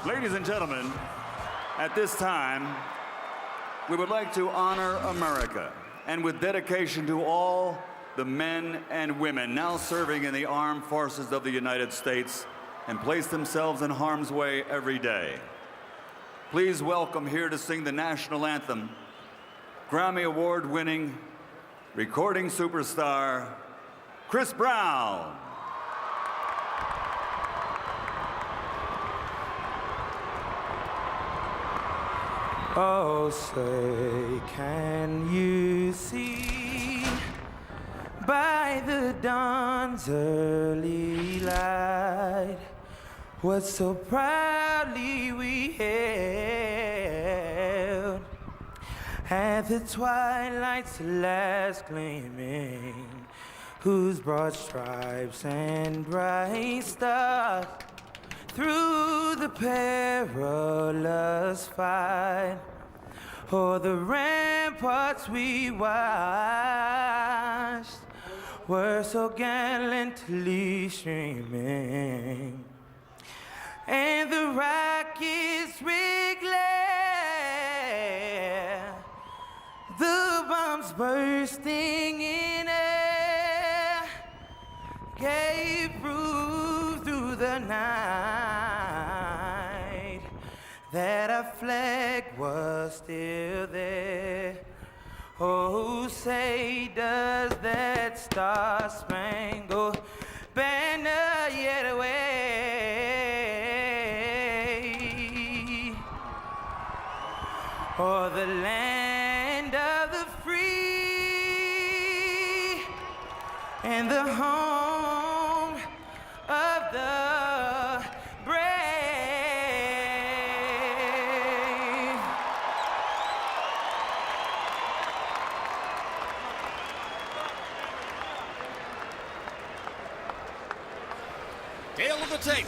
Ladies and gentlemen, at this time, we would like to honor America, and with dedication to all the men and women now serving in the armed forces of the United States and place themselves in harm's way every day. Please welcome here to sing the national anthem, Grammy Award-winning recording superstar, Chris Brown. Oh, say, can you see by the dawn's early light what so proudly we held at the twilight's last gleaming, whose broad stripes and bright stars through the perilous fight o'er the ramparts we watched were so gallantly streaming, and the rockets red glare, the bombs bursting in air, gave proof through the night that our flag was still there. Oh, say does that star-spangled banner yet wave o'er the land of the free and the home of the brave? Tail of the tape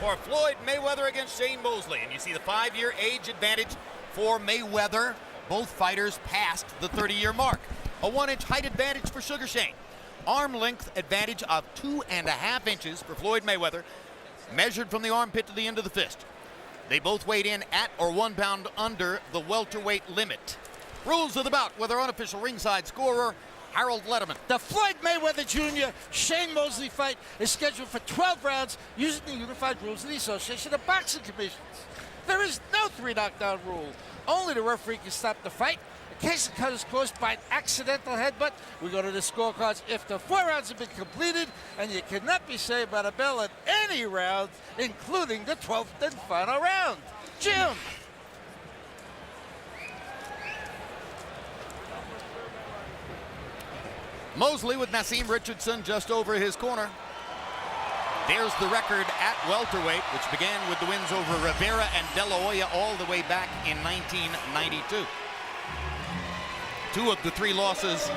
for Floyd Mayweather against Shane Mosley. And you see the 5-year age advantage for Mayweather. Both fighters passed the 30-year mark. A 1-inch height advantage for Sugar Shane. Arm length advantage of 2.5 inches for Floyd Mayweather, measured from the armpit to the end of the fist. They both weighed in at or 1 pound under the welterweight limit. Rules of the bout with our unofficial ringside scorer, Harold Letterman. The Floyd Mayweather Jr. Shane Mosley fight is scheduled for 12 rounds using the unified rules of the Association of Boxing Commissions. There is no 3 knockdown rule. Only the referee can stop the fight. In case the cut is caused by an accidental headbutt, we go to the scorecards if the 4 rounds have been completed, and you cannot be saved by the bell at any round, including the 12th and final round. Jim. Mosley with Nassim Richardson just over his corner. There's the record at welterweight, which began with the wins over Rivera and De La Hoya all the way back in 1992. 2 of the 3 losses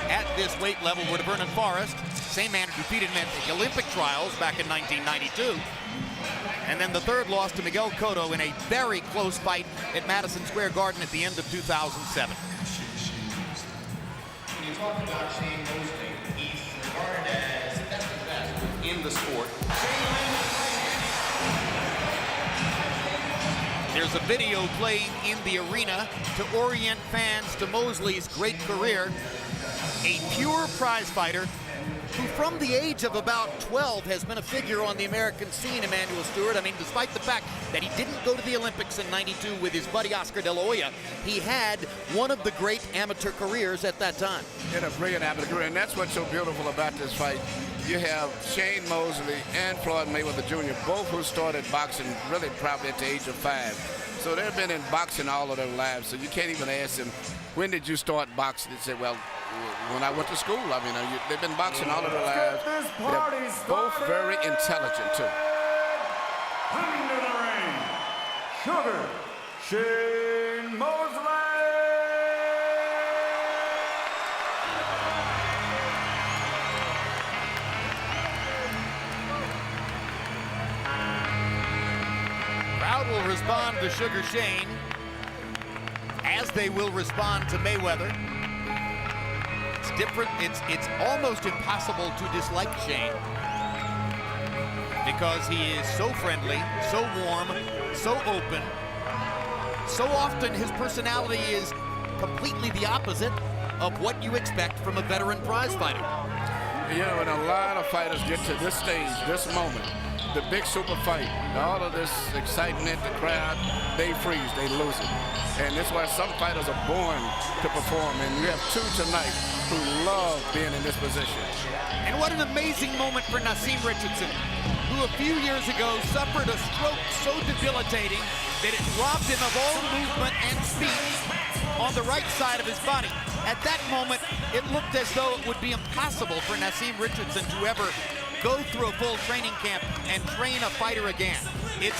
at this weight level were to Vernon Forrest, same man who defeated him at the Olympic trials back in 1992. And then the 3rd loss to Miguel Cotto in a very close fight at Madison Square Garden at the end of 2007. When you talk about Shane Mosley, he's regarded as the best in the sport. There's a video playing in the arena to orient fans to Mosley's great career. A pure prize fighter who from the age of about 12 has been a figure on the American scene, Emanuel Stewart. I mean, despite the fact that he didn't go to the Olympics in '92 with his buddy Oscar De La Hoya, he had one of the great amateur careers at that time. He had a brilliant amateur career, and that's what's so beautiful about this fight. You have Shane Mosley and Floyd Mayweather Jr., both who started boxing really probably at the age of 5. So they've been in boxing all of their lives, so you can't even ask them, when did you start boxing? They say, well, when I went to school. I mean, they've been boxing all of their lives. They're both very intelligent, too. Coming to the ring, Sugar Shane Mosley. Crowd will respond to Sugar Shane as they will respond to Mayweather. It's different. It's almost impossible to dislike Shane because he is so friendly, so warm, so open. So often his personality is completely the opposite of what you expect from a veteran prize fighter. You know, when a lot of fighters get to this stage, this moment, the big super fight, all of this excitement, the crowd, they freeze, they lose it. And that's why some fighters are born to perform. And you have two tonight who love being in this position. And what an amazing moment for Naseem Richardson, who a few years ago suffered a stroke so debilitating that it robbed him of all movement and speed on the right side of his body. At that moment, it looked as though it would be impossible for Naseem Richardson to ever go through a full training camp and train a fighter again. It's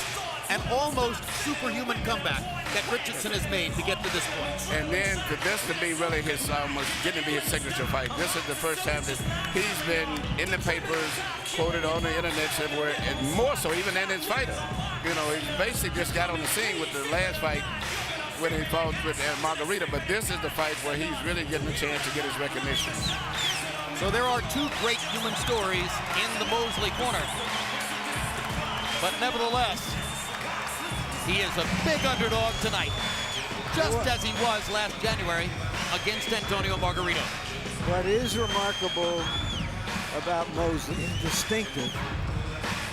an almost superhuman comeback that Richardson has made to get to this point. And then for this to be really his, almost getting to be his signature fight. This is the first time that he's been in the papers, quoted on the internet, somewhere, and more so even than his fighter. You know, he basically just got on the scene with the last fight when he fought with Margarita, but this is the fight where he's really getting a chance to get his recognition. So there are two great human stories in the Mosley corner. But nevertheless, he is a big underdog tonight, just as he was last January against Antonio Margarito. What is remarkable about Mosley, and distinctive,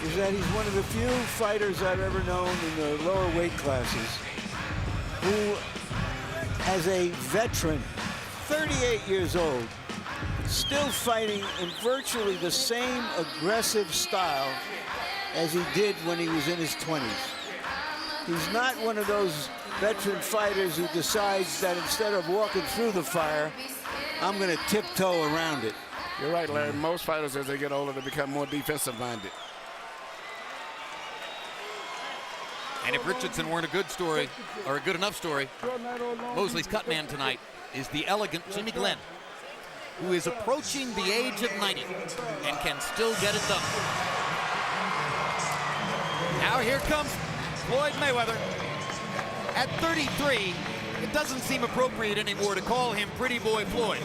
is that he's one of the few fighters I've ever known in the lower weight classes who, as a veteran, 38 years old, still fighting in virtually the same aggressive style as he did when he was in his 20s. He's not one of those veteran fighters who decides that instead of walking through the fire, I'm going to tiptoe around it. You're right, Larry. Most fighters, as they get older, they become more defensive-minded. And if Richardson weren't a good story, or a good enough story, Mosley's cut man tonight is the elegant Jimmy Glenn, who is approaching the age of 90 and can still get it done. Now here comes Floyd Mayweather. At 33, it doesn't seem appropriate anymore to call him Pretty Boy Floyd.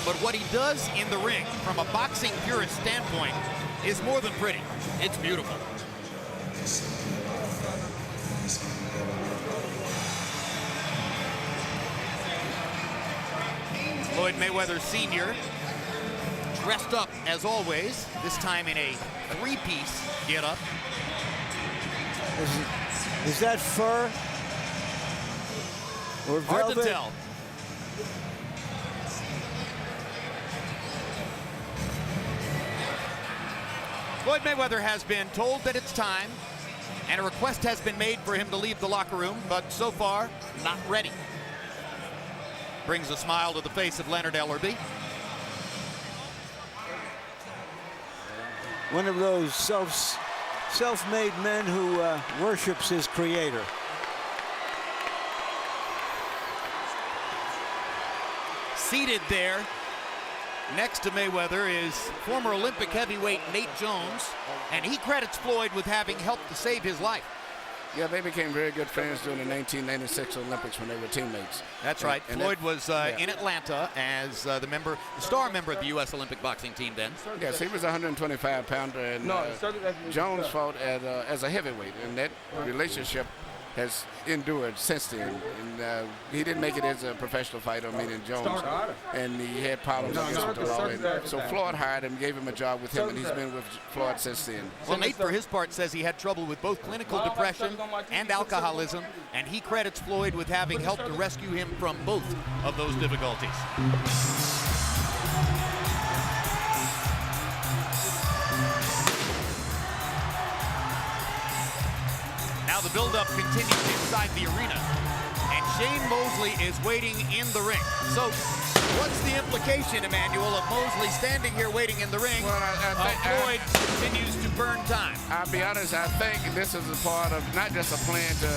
But what he does in the ring, from a boxing purist standpoint, is more than pretty. It's beautiful. Floyd Mayweather Sr., dressed up as always, this time in a three-piece get-up. Is that fur or velvet? Hard to tell. Floyd Mayweather has been told that it's time, and a request has been made for him to leave the locker room, but so far, not ready. Brings a smile to the face of Leonard Ellerby. One of those self-made men who worships his creator. Seated there next to Mayweather is former Olympic heavyweight Nate Jones, and he credits Floyd with having helped to save his life. Yeah, they became very good friends during the 1996 Olympics when they were teammates. That's right. Floyd was in Atlanta as the star member of the U.S. Olympic boxing team then. Yes, he was a 125-pounder, and Jones fought as a heavyweight, and that relationship has endured since then. And he didn't make it as a professional fighter, meaning Jones, and he had problems with the law. And so Floyd hired him, gave him a job with him, and he's been with Floyd since then. Well, Nate, for his part, says he had trouble with both clinical depression and alcoholism, and he credits Floyd with having helped to rescue him from both of those difficulties. Now the build-up continues inside the arena, and Shane Mosley is waiting in the ring. So what's the implication, Emmanuel, of Mosley standing here waiting in the ring? Well, Floyd continues to burn time. I'll be honest, I think this is a part of not just a plan to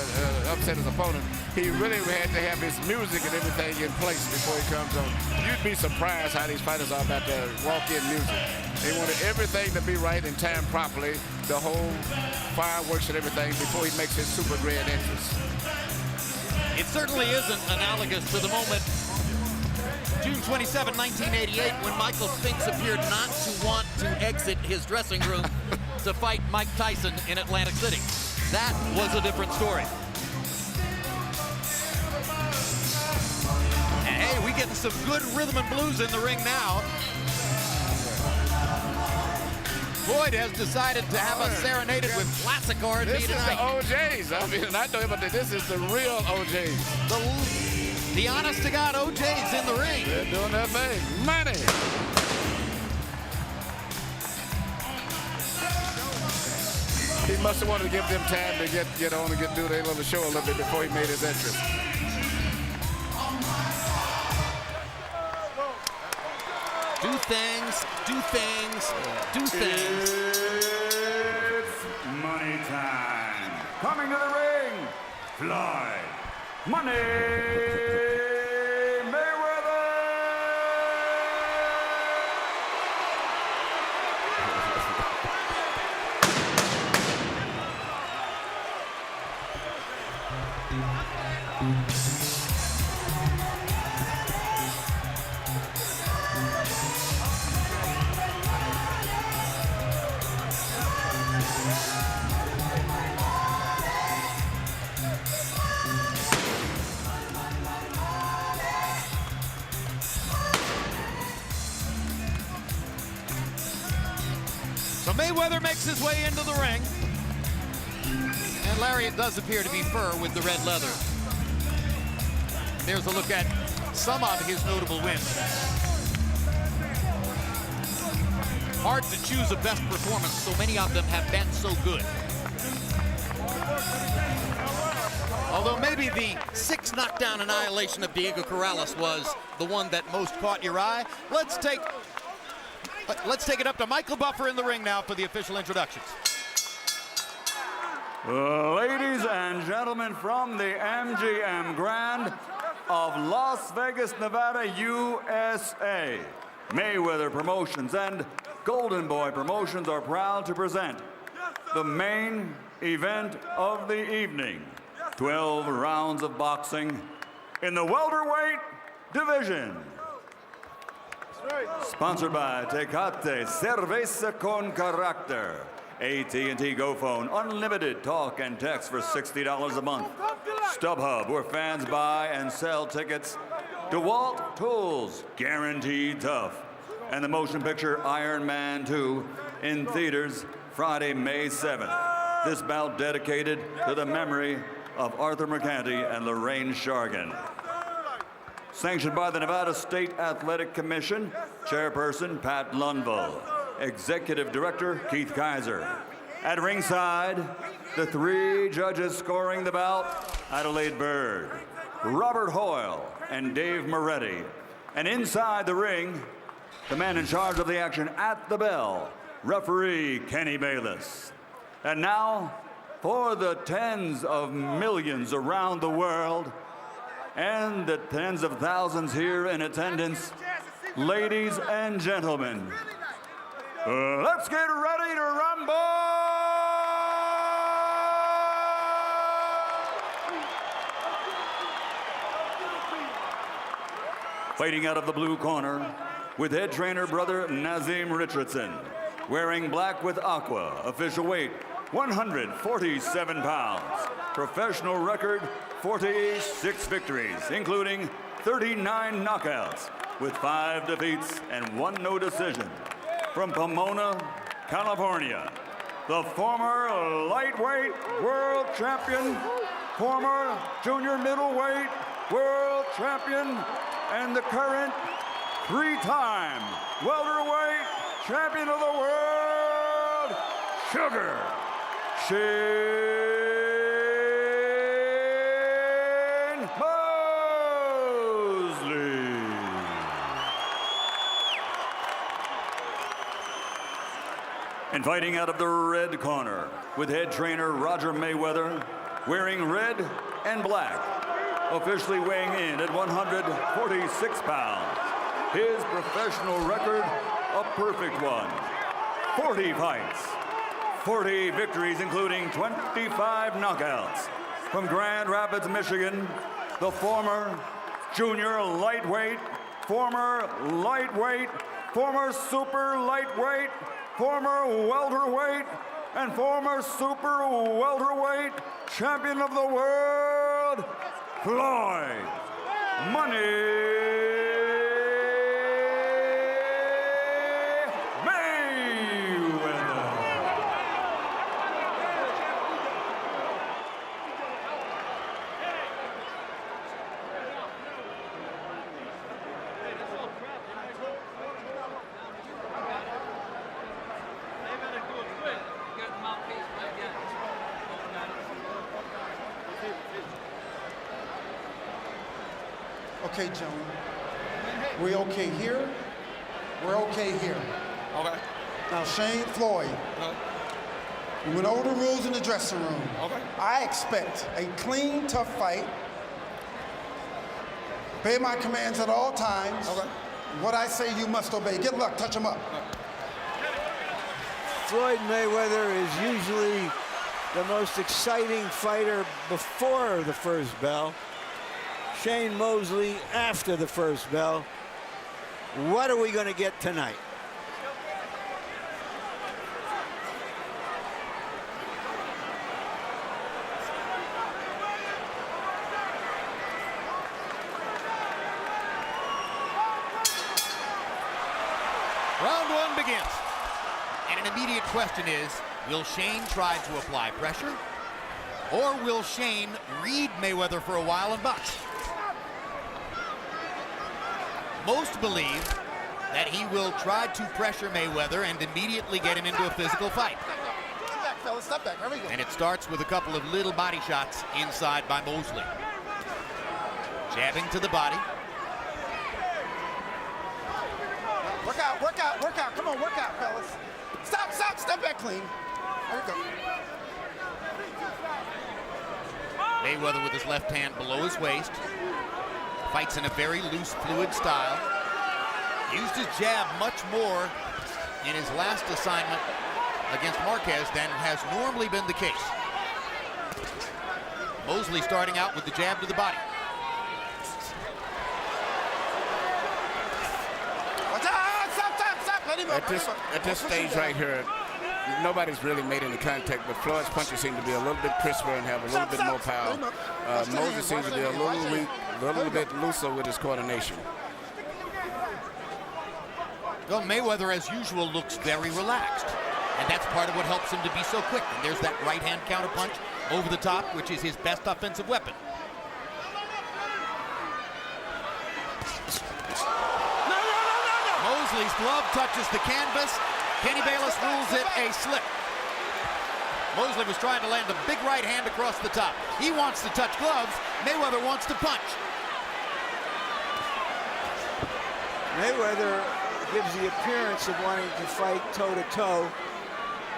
upset his opponent. He really had to have his music and everything in place before he comes on. You'd be surprised how these fighters are about to walk in music. They wanted everything to be right and timed properly, the whole fireworks and everything, before he makes his super grand entrance. It certainly isn't analogous to the moment June 27, 1988, when Michael Spinks appeared not to want to exit his dressing room to fight Mike Tyson in Atlantic City. That was a different story. And hey, we getting some good rhythm and blues in the ring now. Floyd has decided to have us serenaded with classic R&B This is the tonight. OJs. I mean, I know about this is the real OJs. The honest-to-God OJs in the ring. They're doing their thing. Money. He must have wanted to give them time to get on and do their little show a little bit before he made his entrance. Do things, do things, do things. It's money time. Coming to the ring, Floyd. Money Mayweather. So Mayweather makes his way into the ring. And Larry, it does appear to be fur with the red leather. There's a look at some of his notable wins. Hard to choose a best performance, so many of them have been so good. Although maybe the 6 knockdown annihilation of Diego Corrales was the one that most caught your eye. Let's take it up to Michael Buffer in the ring now for the official introductions. Ladies and gentlemen, from the MGM Grand of Las Vegas, Nevada, USA, Mayweather Promotions and Golden Boy Promotions are proud to present the main event of the evening. 12 rounds of boxing in the welterweight division. Sponsored by Tecate Cerveza con Carácter. AT&T Go Phone, unlimited talk and text for $60 a month. StubHub, where fans buy and sell tickets. DeWalt Tools, guaranteed tough. And the motion picture Iron Man 2 in theaters Friday, May 7th. This bout dedicated to the memory of Arthur Mercanti and Lorraine Shargan. Sanctioned by the Nevada State Athletic Commission, Chairperson Pat Lundvall, Executive Director Keith Kaiser. At ringside, the 3 judges scoring the bout, Adelaide Bird, Robert Hoyle, and Dave Moretti. And inside the ring, the man in charge of the action at the bell, referee Kenny Bayless. And now, for the tens of millions around the world, and the tens of thousands here in attendance, ladies and gentlemen, let's get ready to rumble! Fighting out of the blue corner, with head trainer brother Nazim Richardson, wearing black with aqua, official weight 147 pounds, professional record 46 victories, including 39 knockouts, with 5 defeats and 1 no decision. From Pomona, California, the former lightweight world champion, former junior middleweight world champion, and the current 3-time welterweight champion of the world, Sugar Shane Mosley. And fighting out of the red corner, with head trainer Roger Mayweather, wearing red and black, officially weighing in at 146 pounds. His professional record, a perfect one. 40 fights, 40 victories, including 25 knockouts. From Grand Rapids, Michigan, the former junior lightweight former lightweight, former super lightweight, former welterweight, and former super welterweight champion of the world, Floyd Money Mayweather. Okay, gentlemen. We okay here? We're okay here. Okay. Now, Shane, Floyd, we went over the rules in the dressing room. Okay. I expect a clean, tough fight. Obey my commands at all times. Okay. What I say, you must obey. Good luck. Touch him up. Floyd Mayweather is usually the most exciting fighter before the first bell. Shane Mosley after the first bell. What are we going to get tonight? Round one begins. And an immediate question is, will Shane try to apply pressure? Or will Shane read Mayweather for a while and box? Most believe that he will try to pressure Mayweather and immediately get him into a physical fight. Step back, fellas, step back. Very good. And it starts with a couple of little body shots inside by Mosley. Jabbing to the body. Work out, work out, work out. Come on, work out, fellas. Stop, stop, step back clean. There we go. Mayweather with his left hand below his waist. Fights in a very loose, fluid style. Used his jab much more in his last assignment against Marquez than has normally been the case. Mosley starting out with the jab to the body. Stop. Let him up. At this stage right here, nobody's really made any contact, but Floyd's punches seem to be a little bit crisper and have a little bit more power. Mosley seems to be a little weak, a little bit looser with his coordination. Well, Mayweather, as usual, looks very relaxed. And that's part of what helps him to be so quick. And there's that right-hand counterpunch over the top, which is his best offensive weapon. Mosley's glove touches the canvas. Kenny Bayless rules it a slip. Mosley was trying to land a big right hand across the top. He wants to touch gloves. Mayweather wants to punch. Mayweather gives the appearance of wanting to fight toe-to-toe,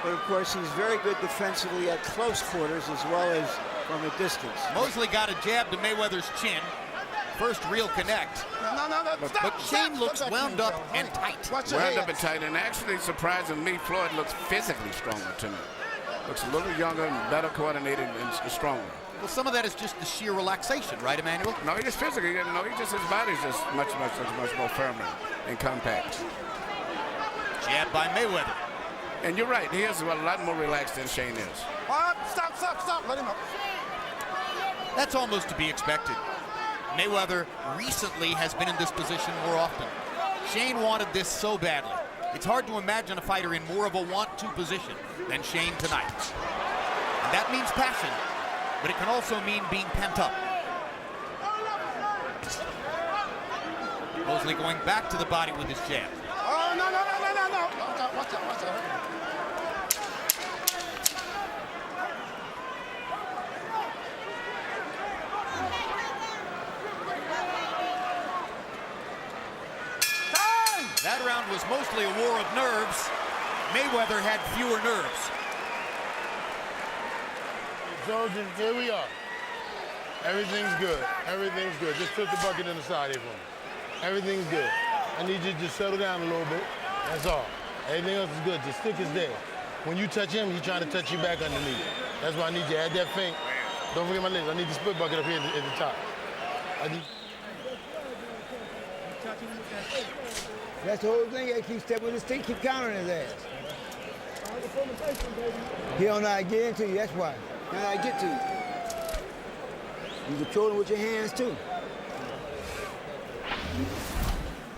but of course he's very good defensively at close quarters as well as from a distance. Mosley got a jab to Mayweather's chin. First real connect. No. But Shane looks wound up and tight. Wound up and tight, and actually, surprising me, Floyd looks physically stronger to me. Looks a little younger and better coordinated and stronger. Well, some of that is just the sheer relaxation, right, Emmanuel? No, he just physically, his body's just much more firmer and compact. Jab by Mayweather. And you're right, he is a lot more relaxed than Shane is. Stop. Let him up. That's almost to be expected. Mayweather recently has been in this position more often. Shane wanted this so badly. It's hard to imagine a fighter in more of a want-to position than Shane tonight. And that means passion, but it can also mean being pent up. Mosley going back to the body with his jab. Oh, no. Watch out. That round was mostly a war of nerves. Mayweather had fewer nerves. Soldiers, here we are. Everything's good. Just put the bucket in the side here for me. Everything's good. I need you to just settle down a little bit. That's all. Everything else is good. Just stick is there. When you touch him, he's trying to touch you back underneath. That's why I need you to add that feint. Don't forget my legs. I need the split bucket up here at the top. That's the whole thing. He keep stepping with his stick, keep countering his ass. He don't know how to get into you, that's why. He don't know how to get to you. You control him with your hands, too.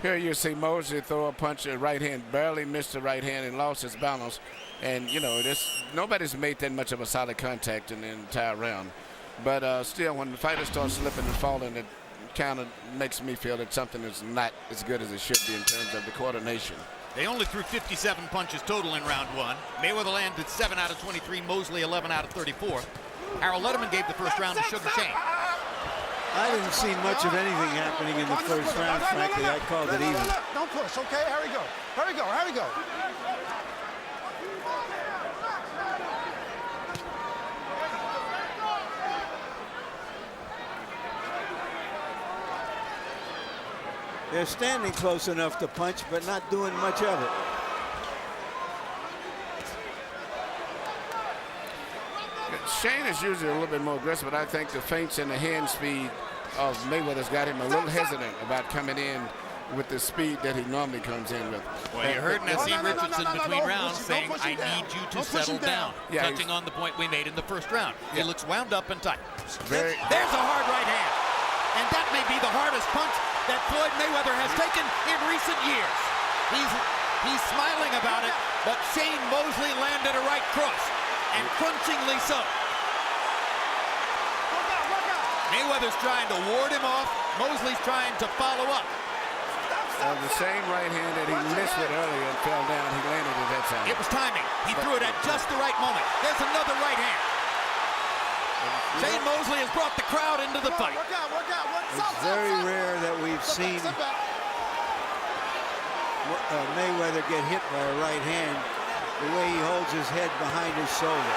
Here you see Mosley throw a punch, a right hand, barely missed the right hand and lost his balance. And, you know, nobody's made that much of a solid contact in the entire round. But still, when the fighter starts slipping and falling, it kind of makes me feel that something is not as good as it should be in terms of the coordination. They only threw 57 punches total in round one. Mayweather landed 7 out of 23, Mosley 11 out of 34. Harold Letterman gave the first round to Sugar Shane. I didn't see much of anything happening in the first round, frankly. I called it even. Don't push, okay? Here we go. Here we go, here we go. They're standing close enough to punch, but not doing much of it. Shane is usually a little bit more aggressive, but I think the feints and the hand speed of Mayweather's got him a little hesitant about coming in with the speed that he normally comes in with. Well, you heard Naseem Richardson between rounds saying, I need you to settle down, yeah, touching on the point we made in the first round. Yeah. He looks wound up and tight. Very, There's a hard right hand. And that may be the hardest punch that Floyd Mayweather has taken in recent years. He's smiling about it, but Shane Mosley landed a right cross, and crunchingly so. Mayweather's trying to ward him off. Mosley's trying to follow up. the same right hand that he missed with earlier and fell down, he landed at that time. It was timing. He threw it at just the right moment. There's another right hand. Shane Mosley has brought the crowd into the fight. It's very rare that we've seen Mayweather get hit by a right hand the way he holds his head behind his shoulder.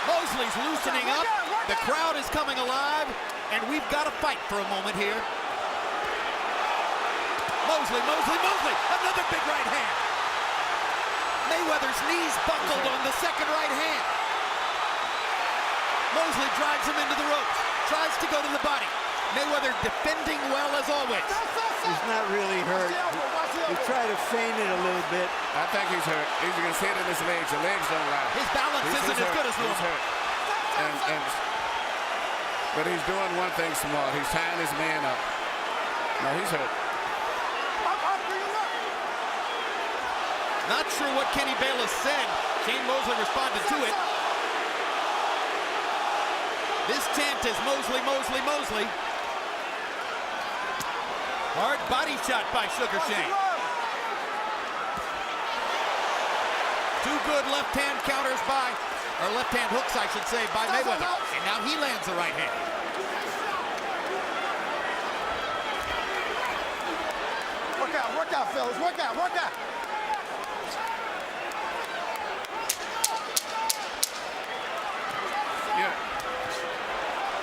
Mosley's loosening up. The crowd is coming alive, and we've got to fight for a moment here. Mosley, another big right hand. Mayweather's knees buckled on the second right hand. Mosley drives him into the ropes, tries to go to the body. Mayweather defending well as always. He's not really hurt. He tried to feint it a little bit. I think he's hurt. He's going to hit in his legs. The legs don't lie. His balance isn't as good as normal. He's hurt. But he's doing one thing smart. He's tying his man up. No, he's hurt. Not sure what Kenny Bayless said. Shane Mosley responded to it. This chant is Mosley, Mosley, Mosley. Hard body shot by Sugar Shane. Two good left-hand counters by, or left-hand hooks, I should say, by Mayweather. And now he lands the right hand. Work out, fellas, work out. Yeah.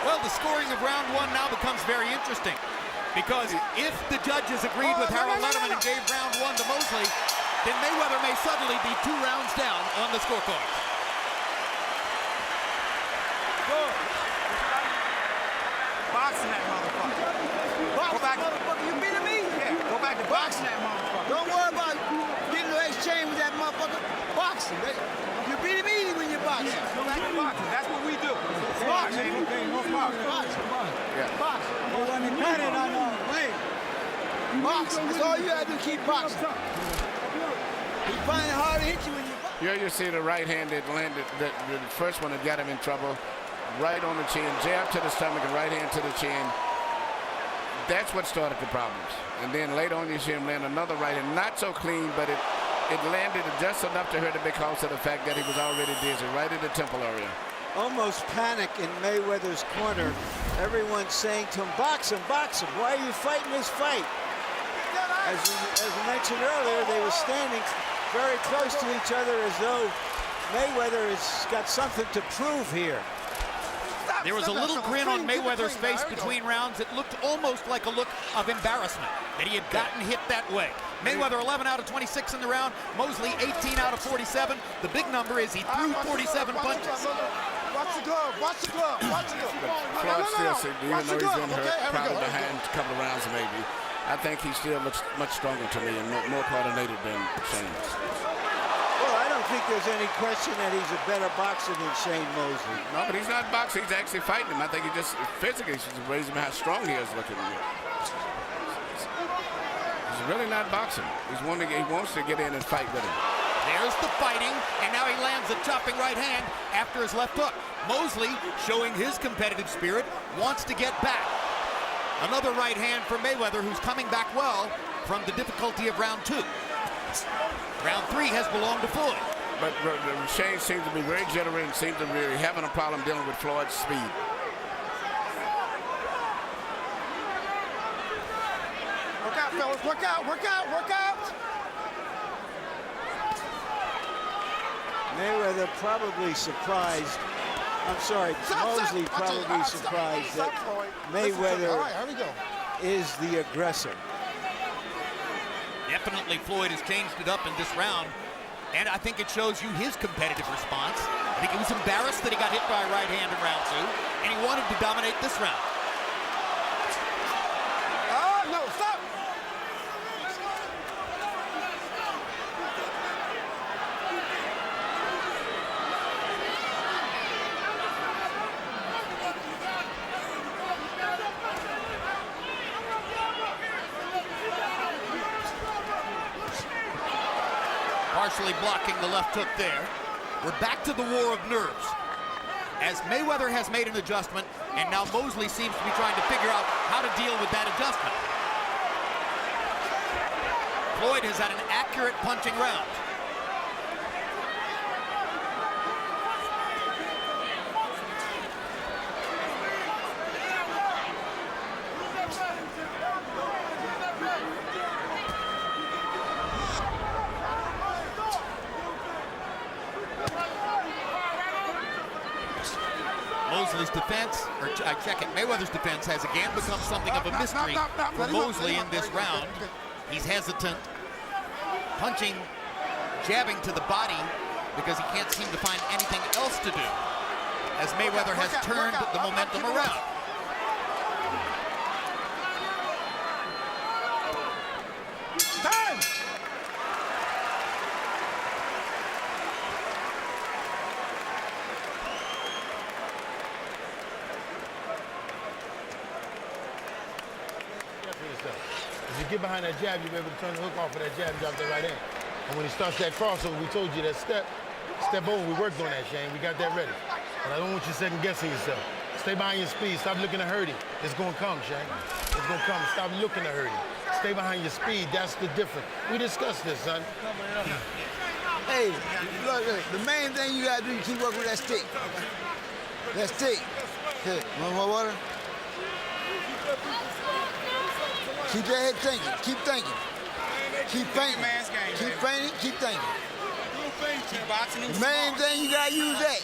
Well, the scoring of round one now becomes very interesting, because if the judges agreed with Harold Letterman and gave round one to Mosley, then Mayweather may suddenly be 2 rounds down on the scorecard. Boxing that motherfucker. Go back. You beating me? Yeah. Go back to boxing that motherfucker. Don't worry about getting no exchange with that motherfucker. Boxing. You're beating me when you're boxing. Yeah. Go back to boxing. That's what we do. Box, baby. Box. Yeah. Box. Boxing. That's all you have to do, keep boxing. You find it hard to hit you when you box. Here you see the right hand that landed, the first one that got him in trouble. Right on the chin, jab to the stomach and right hand to the chin. That's what started the problems. And then later on you see him land another right hand, not so clean, but it landed just enough to hurt him because of the fact that he was already dizzy, right in the temple area. Almost panic in Mayweather's corner. Everyone's saying to him, box him. Why are you fighting this fight? As we mentioned earlier, they were standing very close to each other as though Mayweather has got something to prove here. There was a little grin on Mayweather's face between rounds. It looked almost like a look of embarrassment that he had gotten hit that way. Mayweather 11 out of 26 in the round. Mosley 18 out of 47. The big number is he threw 47 punches. Watch the glove. Floyd still, even though he's been hurt, probably behind a couple of rounds maybe, I think he still looks much stronger to me and more coordinated than Shane. Well, I don't think there's any question that he's a better boxer than Shane Mosley. No, but he's not boxing. He's actually fighting him. I think he just physically should raise him how strong he is looking. He's really not boxing. He wants to get in and fight with him. There's the fighting, and now he lands a chopping right hand after his left hook. Mosley, showing his competitive spirit, wants to get back. Another right hand for Mayweather, who's coming back well from the difficulty of round 2. Round 3 has belonged to Floyd. But Shane seems to be very jittery and seems to be having a problem dealing with Floyd's speed. Work out, fellas. Work out, work out, work out. Mayweather probably surprised. I'm sorry, Mosley probably surprised that Mayweather is the aggressor. Definitely Floyd has changed it up in this round, and I think it shows you his competitive response. I think he was embarrassed that he got hit by a right hand in round 2, and he wanted to dominate this round. Oh, no, stop. Partially blocking the left hook there. We're back to the war of nerves, as Mayweather has made an adjustment, and now Mosley seems to be trying to figure out how to deal with that adjustment. Floyd has had an accurate punching round. Mosley's defense, or I check it, Mayweather's defense has again become something of a mystery for Mosley in this round. He's hesitant, punching, jabbing to the body because he can't seem to find anything else to do, as Mayweather has turned the momentum around. Time! If you get behind that jab, you'll be able to turn the hook off of that jab and drop that right hand. And when he starts that crossover, we told you that step over, we worked on that, Shane. We got that ready. And I don't want you second guessing yourself. Stay behind your speed. Stop looking to hurt him. It's going to come, Shane. It's going to come. Stop looking to hurt him. Stay behind your speed. That's the difference. We discussed this, son. Hey, look, the main thing you gotta do, you keep working with that stick. That stick. Here, want more water? Keep your head thinking. Keep thinking. Keep fainting. Keep fainting. Keep thinking. The main thing you gotta use that.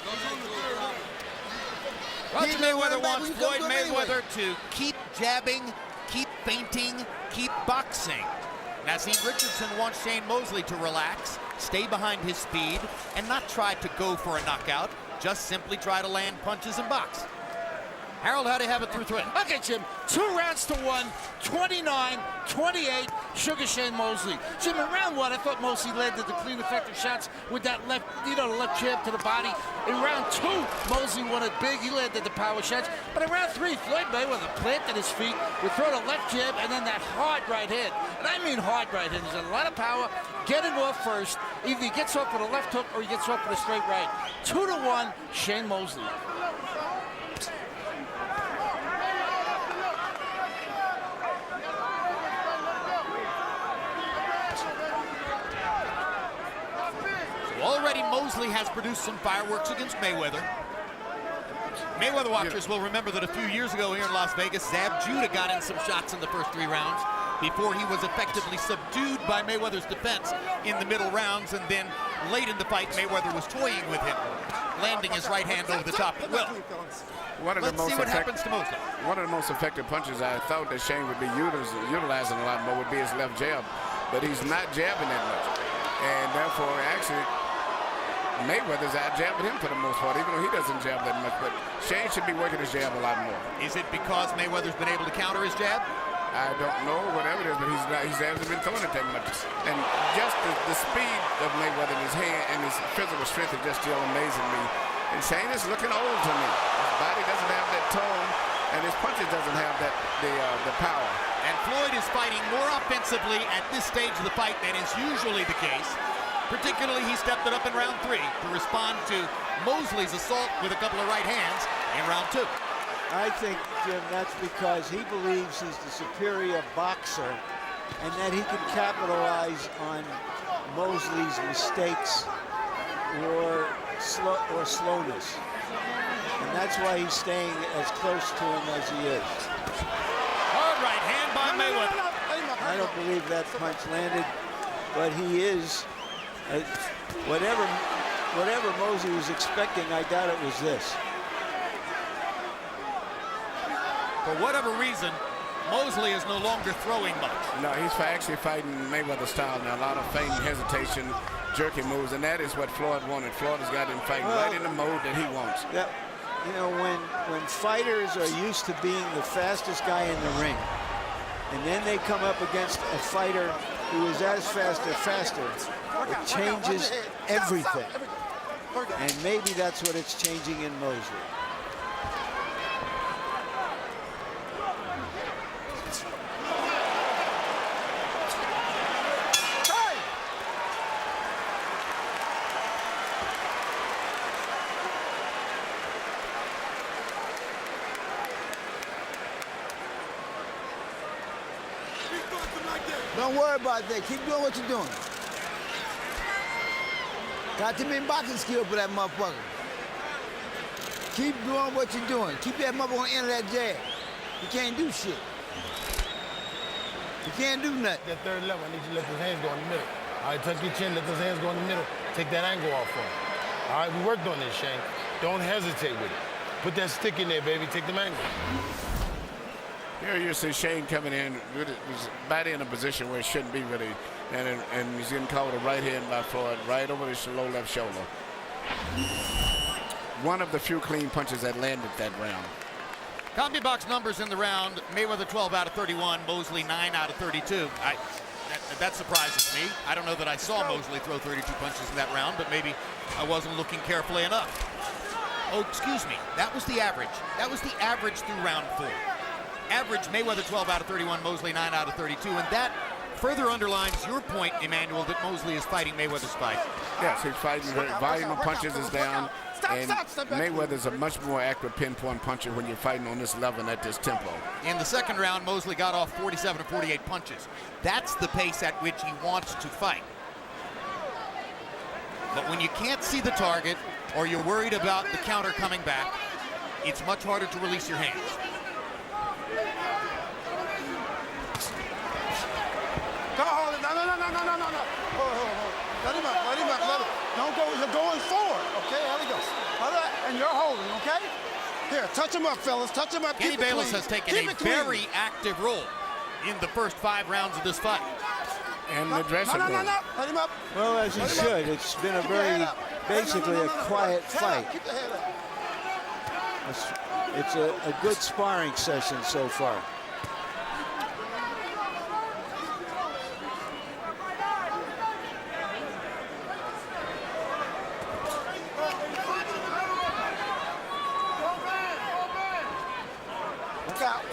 Roger Mayweather wants Floyd Mayweather to keep jabbing, keep feinting, keep boxing. Naseem Richardson wants Shane Mosley to relax, stay behind his speed, and not try to go for a knockout, just simply try to land punches and box. Harold, how do you have it through 3? Okay, Jim, 2 rounds to 1, 29-28, Sugar Shane Mosley. Jim, in round 1, I thought Mosley landed the clean, effective shots with that left, the left jab to the body. In round 2, Mosley won it big. He landed the power shots. But in round 3, Floyd Mayweather planted his feet, would throw the left jab, and then that hard right hand. And I mean hard right hand. He's got a lot of power. Get it off first. Either he gets off with a left hook or he gets off with a straight right. 2-1, Shane Mosley. Already Mosley has produced some fireworks against Mayweather. Mayweather watchers will remember that a few years ago here in Las Vegas, Zab Judah got in some shots in the first 3 rounds before he was effectively subdued by Mayweather's defense in the middle rounds, and then late in the fight, Mayweather was toying with him, landing his right hand over the top at will. Let's see what happens to Mosley. One of the most effective punches I thought that Shane would be utilizing a lot more would be his left jab, but he's not jabbing that much. And therefore, actually, Mayweather's out-jabbing him for the most part, even though he doesn't jab that much. But Shane should be working his jab a lot more. Is it because Mayweather's been able to counter his jab? I don't know, whatever it is, but he hasn't been throwing it that much. And just the speed of Mayweather in his hand and his physical strength is just still amazing me. And Shane is looking old to me. His body doesn't have that tone, and his punches doesn't have that the power. And Floyd is fighting more offensively at this stage of the fight than is usually the case. Particularly, he stepped it up in round 3 to respond to Mosley's assault with a couple of right hands in round 2. I think, Jim, that's because he believes he's the superior boxer and that he can capitalize on Mosley's mistakes or slowness. And that's why he's staying as close to him as he is. Hard right hand by Mayweather. I don't believe that punch landed, but he is, whatever Mosley was expecting, I doubt it was this. For whatever reason, Mosley is no longer throwing much. No, he's actually fighting Mayweather style now. A lot of feigning, hesitation, jerky moves, and that is what Floyd wanted. Floyd has got him fighting right in the mode that he wants. Yeah, you know, when fighters are used to being the fastest guy in the ring, and then they come up against a fighter who is as fast or faster, it changes everything. And maybe that's what it's changing in Mosley. Don't worry about that. Keep doing what you're doing. Got too many boxing skills for that motherfucker. Keep doing what you're doing. Keep that motherfucker on the end of that jab. You can't do shit. You can't do nothing. That third level, I need you to let those hands go in the middle. All right, tuck your chin, let those hands go in the middle. Take that angle off for him. All right, we worked on this, Shane. Don't hesitate with it. Put that stick in there, baby. Take them angles. Here you see Shane coming in with his body in a position where it shouldn't be really, and he's getting caught with a right hand by Floyd right over his low left shoulder. One of the few clean punches that landed that round. CompuBox numbers in the round: Mayweather 12 out of 31, Mosley 9 out of 32. That surprises me. I don't know that I saw Mosley throw 32 punches in that round, but maybe I wasn't looking carefully enough. Oh, excuse me. That was the average. That was the average through round 4. Average, Mayweather 12 out of 31, Mosley 9 out of 32, and that further underlines your point, Emmanuel, that Mosley is fighting Mayweather's fight. Yes, he's fighting. The volume of punches is down, and Mayweather's a much more accurate pinpoint puncher when you're fighting on this level and at this tempo. In the second round, Mosley got off 47 to 48 punches. That's the pace at which he wants to fight. But when you can't see the target, or you're worried about the counter coming back, it's much harder to release your hands. Don't hold it. No. Hold. Let him up. Let him. Don't go. You're going forward. Okay, there we go. And you're holding, okay? Here, touch him up, fellas. Touch him up. Kenny Bayless has taken a very active role in the first 5 rounds of this fight. And the dressing room. No. Let him up. Well, as he should. It's been a basically a quiet fight. Keep the head up. It's a good sparring session so far. Look out.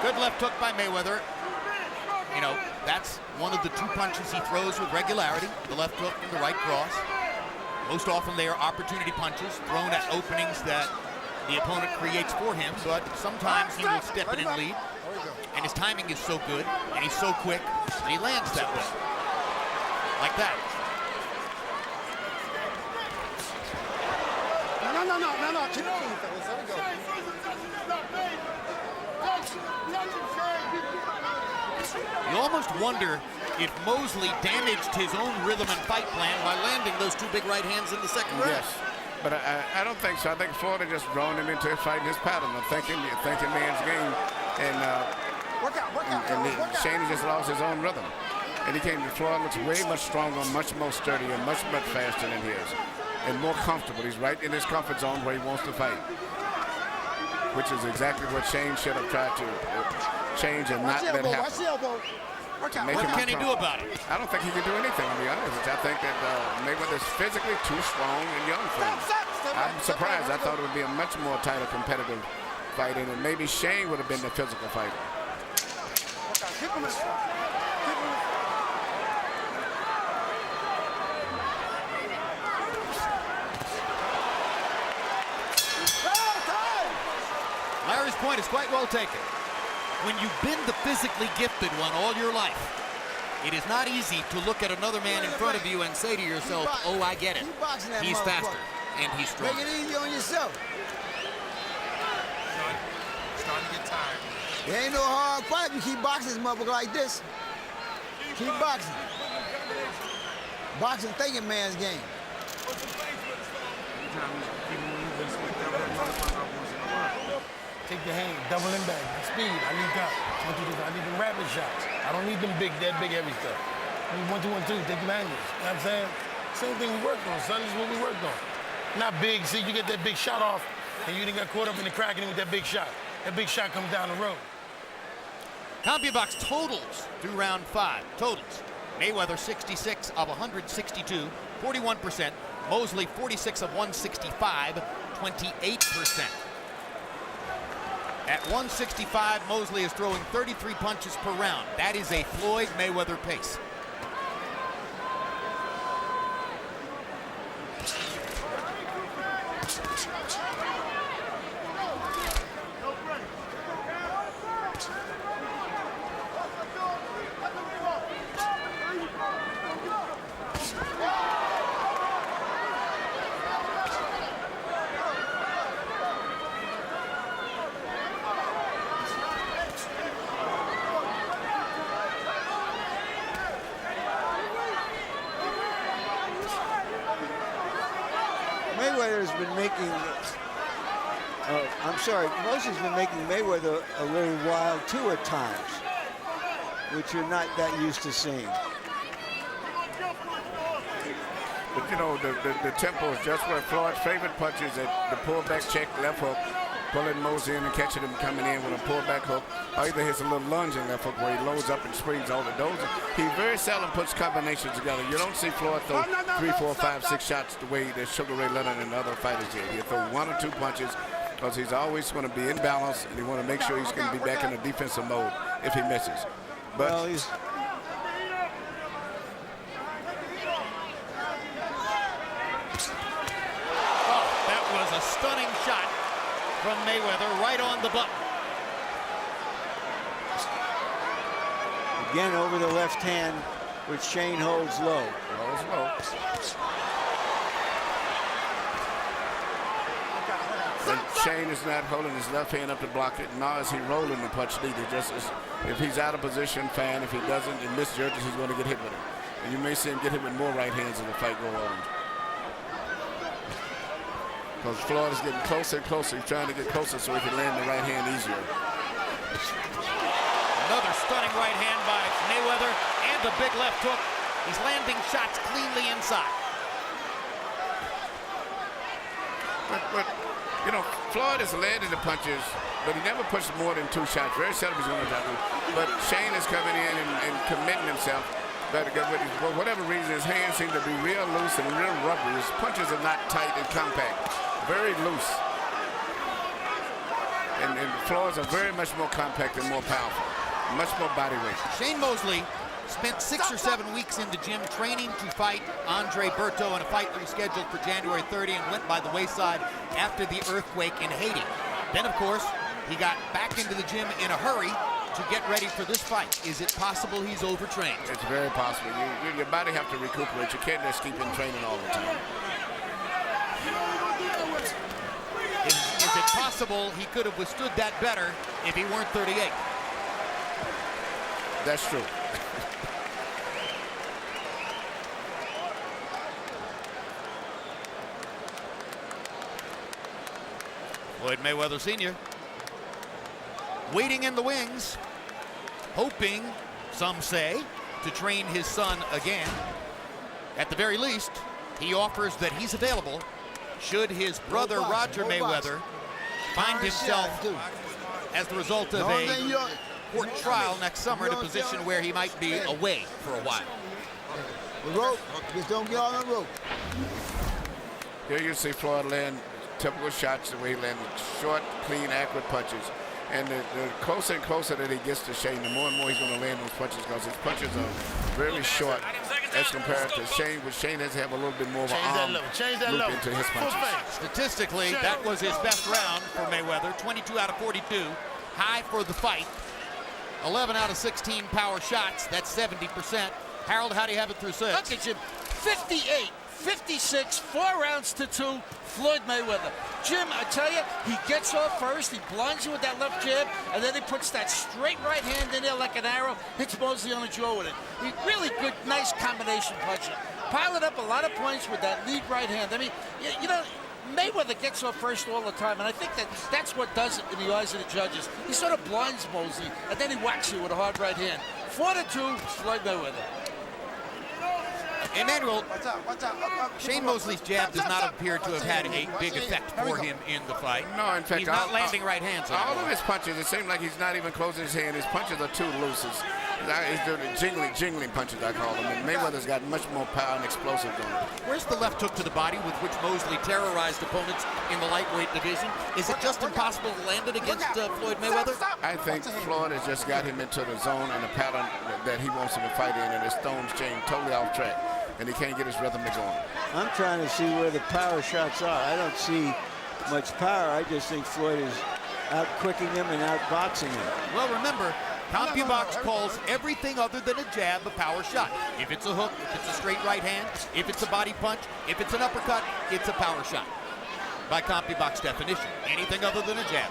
Good left hook by Mayweather. You know, that's one of the 2 punches he throws with regularity, the left hook and the right cross. Most often they are opportunity punches thrown at openings that the opponent creates for him, but sometimes he will step in and lead. And his timing is so good, and he's so quick, and he lands that way. Like that. No. Keep it clean, fellas. There we go. You almost wonder if Mosley damaged his own rhythm and fight plan by landing those 2 big right hands in the second round. Yes, but I don't think so. I think Floyd had just drawn him into fighting his pattern of thinking man's game, and Work out. Shane just lost his own rhythm. And he came to Floyd, looks way much stronger, much more sturdy, and much faster than his. And more comfortable. He's right in his comfort zone where he wants to fight. Which is exactly what Shane should have tried to change and not let happen. What can he do about it? I don't think he can do anything, to be honest. I think that Mayweather's physically too strong and young for him. I'm surprised. I thought it would be a much more tighter competitive fight, and maybe Shane would have been the physical fighter. Larry's point is quite well taken. When you've been the physically gifted one all your life, it is not easy to look at another man in front of you and say to yourself, oh, I get it. He's faster and he's stronger. Make it easy on yourself. Starting to get tired. It ain't no hard fight. You keep boxing this motherfucker like this. Keep boxing. Boxing thinking man's game. Take the hand, double him back, speed. I need that. I need them rapid shots. I don't need them big, that big heavy stuff. I need 1, 2, 1, 2, take them angles. You know what I'm saying? Same thing we worked on, son. This is what we worked on. Not big. See, you get that big shot off, and you didn't get caught up in the cracking with that big shot. That big shot comes down the road. CompuBox totals through round 5. Totals. Mayweather 66 of 162, 41%. Mosley 46 of 165, 28%. At 165, Mosley is throwing 33 punches per round. That is a Floyd Mayweather pace. Mayweather's been making, Mosley's been making Mayweather a little wild too at times, which you're not that used to seeing. But you know, the tempo is just where Floyd's favorite punches at the pullback check, left hook, pulling Mosley in and catching him coming in with a pullback hook, or either hits a little lunging left hook where he loads up and springs all the those. He very seldom puts combinations together. You don't see Floyd throw 3, 4, 5, 6 shots the way that Sugar Ray Leonard and other fighters did. He'll throw 1 or 2 punches because he's always going to be in balance and he want to make sure he's going to be back in a defensive mode if he misses. But well, he's That was a stunning shot from Mayweather right on the button. again over the left hand, which Shane holds low. Holds low. And Shane is not holding his left hand up to block it, nor is he rolling the punch neither. Just as if he's out of position, fine. If he doesn't and misjudges, he's going to get hit with it. And you may see him get hit with more right hands as the fight goes on. Because Floyd is getting closer and closer. He's trying to get closer so he can land the right hand easier. Another stunning right hand by Mayweather and the big left hook. He's landing shots cleanly inside. But you know, Floyd has landed the punches, but he never pushes more than 2 shots. Very seldom he's going to do. But Shane is coming in and committing himself. But for whatever reason, his hands seem to be real loose and real rubbery. His punches are not tight and compact. Very loose. And Floyd's are very much more compact and more powerful. Much more body weight. Shane Mosley spent 6 or 7 weeks in the gym training to fight Andre Berto in a fight that was scheduled for January 30 and went by the wayside after the earthquake in Haiti. Then, of course, he got back into the gym in a hurry to get ready for this fight. Is it possible he's overtrained? It's very possible. Your body have to recuperate. You can't just keep in training all the time. Is it possible he could have withstood that better if he weren't 38? That's true. Floyd Mayweather Sr. waiting in the wings, hoping, some say, to train his son again. At the very least, he offers that he's available should his brother Roger Mayweather find himself, as the result of a court trial next summer, in a position where he might be away for a while. The rope, just don't get on the rope. Here you see Floyd land typical shots the way he landed, short, clean, accurate punches. And the closer and closer that he gets to Shane, the more and more he's going to land those punches, because his punches are very short as compared to Shane, but Shane has to have a little bit more of an arm loop into his punches. Statistically, that was his best round for Mayweather, 22 out of 42, high for the fight. 11 out of 16 power shots, that's 70%. Harold, how do you have it through 6? Look at Jim, 58, 56, 4 rounds to 2, Floyd Mayweather. Jim, I tell you, he gets off first, he blinds you with that left jab, and then he puts that straight right hand in there like an arrow, hits Mosley on the jaw with it. He really good, nice combination puncher. Piled up a lot of points with that lead right hand. I mean, you know, Mayweather gets off first all the time, and I think that's what does it in the eyes of the judges. He sort of blinds Mosley, and then he whacks you with a hard right hand. 4-2, Floyd Mayweather. Emmanuel, Shane Mosley's jab does not appear to have had a big effect for him in the fight. No, in fact, he's not landing right hands. All of his punches, it seems like he's not even closing his hand. His punches are too loose. He's doing jingling punches, I call them. And Mayweather's got much more power and explosive going. Where's the left hook to the body with which Mosley terrorized opponents in the lightweight division? Is it just impossible to land it against Floyd Mayweather? I think Floyd has just got him into the zone and the pattern that he wants him to fight in, and it's thrown Shane totally off track, and he can't get his rhythm to go on. I'm trying to see where the power shots are. I don't see much power. I just think Floyd is out-quicking him and out-boxing him. Well, remember, CompuBox calls everything other than a jab a power shot. If it's a hook, if it's a straight right hand, if it's a body punch, if it's an uppercut, it's a power shot. By CompuBox definition, anything other than a jab.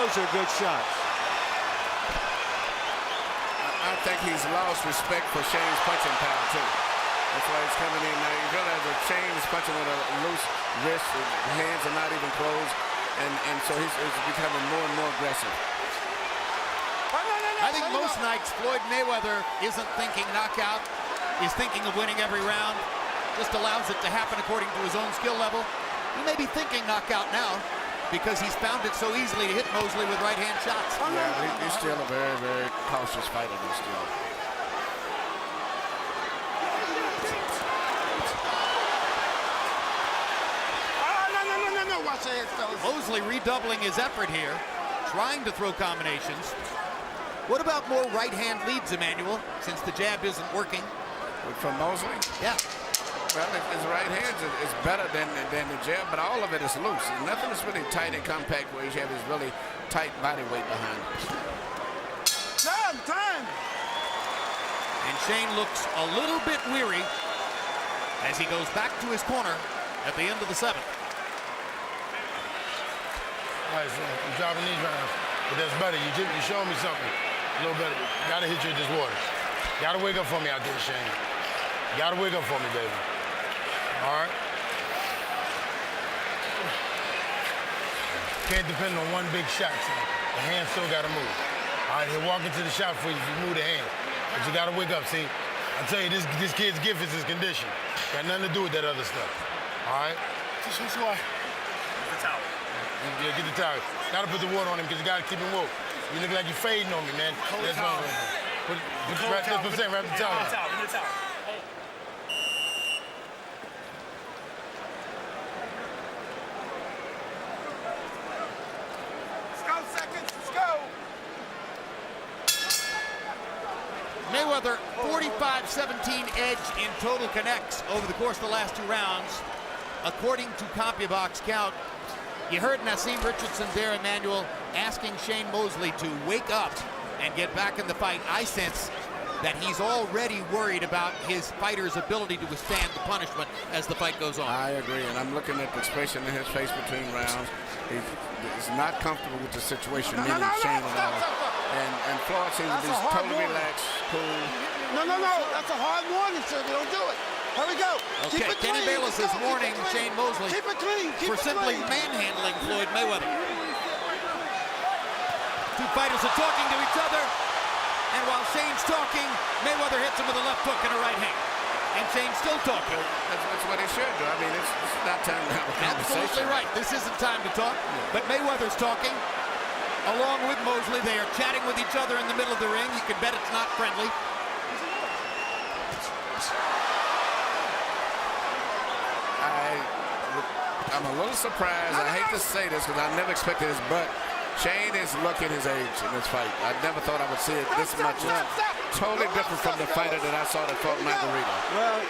Those are good shots. I think he's lost respect for Shane's punching power, too. That's why he's coming in now. You realize that Shane is punching with a loose wrist. His hands are not even closed. And so he's becoming more and more aggressive. I think most nights Floyd Mayweather isn't thinking knockout. He's thinking of winning every round. Just allows it to happen according to his own skill level. He may be thinking knockout now, because he's found it so easily to hit Mosley with right-hand shots. Yeah, he's still a very, very cautious fighter still. No, watch your head, fellas. Mosley redoubling his effort here, trying to throw combinations. What about more right-hand leads, Emmanuel, since the jab isn't working? From Mosley? Yeah. Well, his right hand is better than the jab, but all of it is loose. Nothing is really tight and compact where you have his really tight body weight behind it. Time! And Shane looks a little bit weary as he goes back to his corner at the end of the 7th. All right, so you're dropping these rounds, but that's better. You showing me something a little better. Gotta hit you with this water. Gotta wake up for me out there, Shane. Gotta wake up for me, baby. All right. Can't depend on one big shot, son. The hand still gotta move. All right, he'll walk into the shot for you if you move the hand. But you gotta wake up, see? I tell you, this kid's gift is his condition. Got nothing to do with that other stuff. All right? Get the towel. Yeah, get the towel. Gotta put the water on him because you gotta keep him woke. You look like you're fading on me, man. That's what I'm saying. Wrap the towel. Give me the towel. Mayweather, 45-17 edge in total connects over the course of the last 2 rounds. According to CompuBox count, you heard Naseem Richardson there, Emmanuel, asking Shane Mosley to wake up and get back in the fight. I sense that he's already worried about his fighter's ability to withstand the punishment as the fight goes on. I agree, and I'm looking at the expression in his face between rounds. He's not comfortable with the situation, meaning Shane at all. And Floyd seems to be totally relaxed, cool. No. That's a hard warning, sir. They don't do it. Here we go. Okay, Keep it Kenny clean. Bayless is warning Shane Mosley Keep it clean. for simply manhandling Floyd Mayweather. Two fighters are talking to each other, and while Shane's talking, Mayweather hits him with a left hook and a right hand. And Shane's still talking. That's what he should do. I mean, it's not time to have a conversation. Absolutely right. This isn't time to talk. But Mayweather's talking along with Mosley. They are chatting with each other in the middle of the ring. You can bet it's not friendly. I'm a little surprised. I hate to say this because I never expected this, but Shane is looking his age in this fight. I never thought I would see it this much. It's totally different from the fighter that I saw that fought Margarito. Well,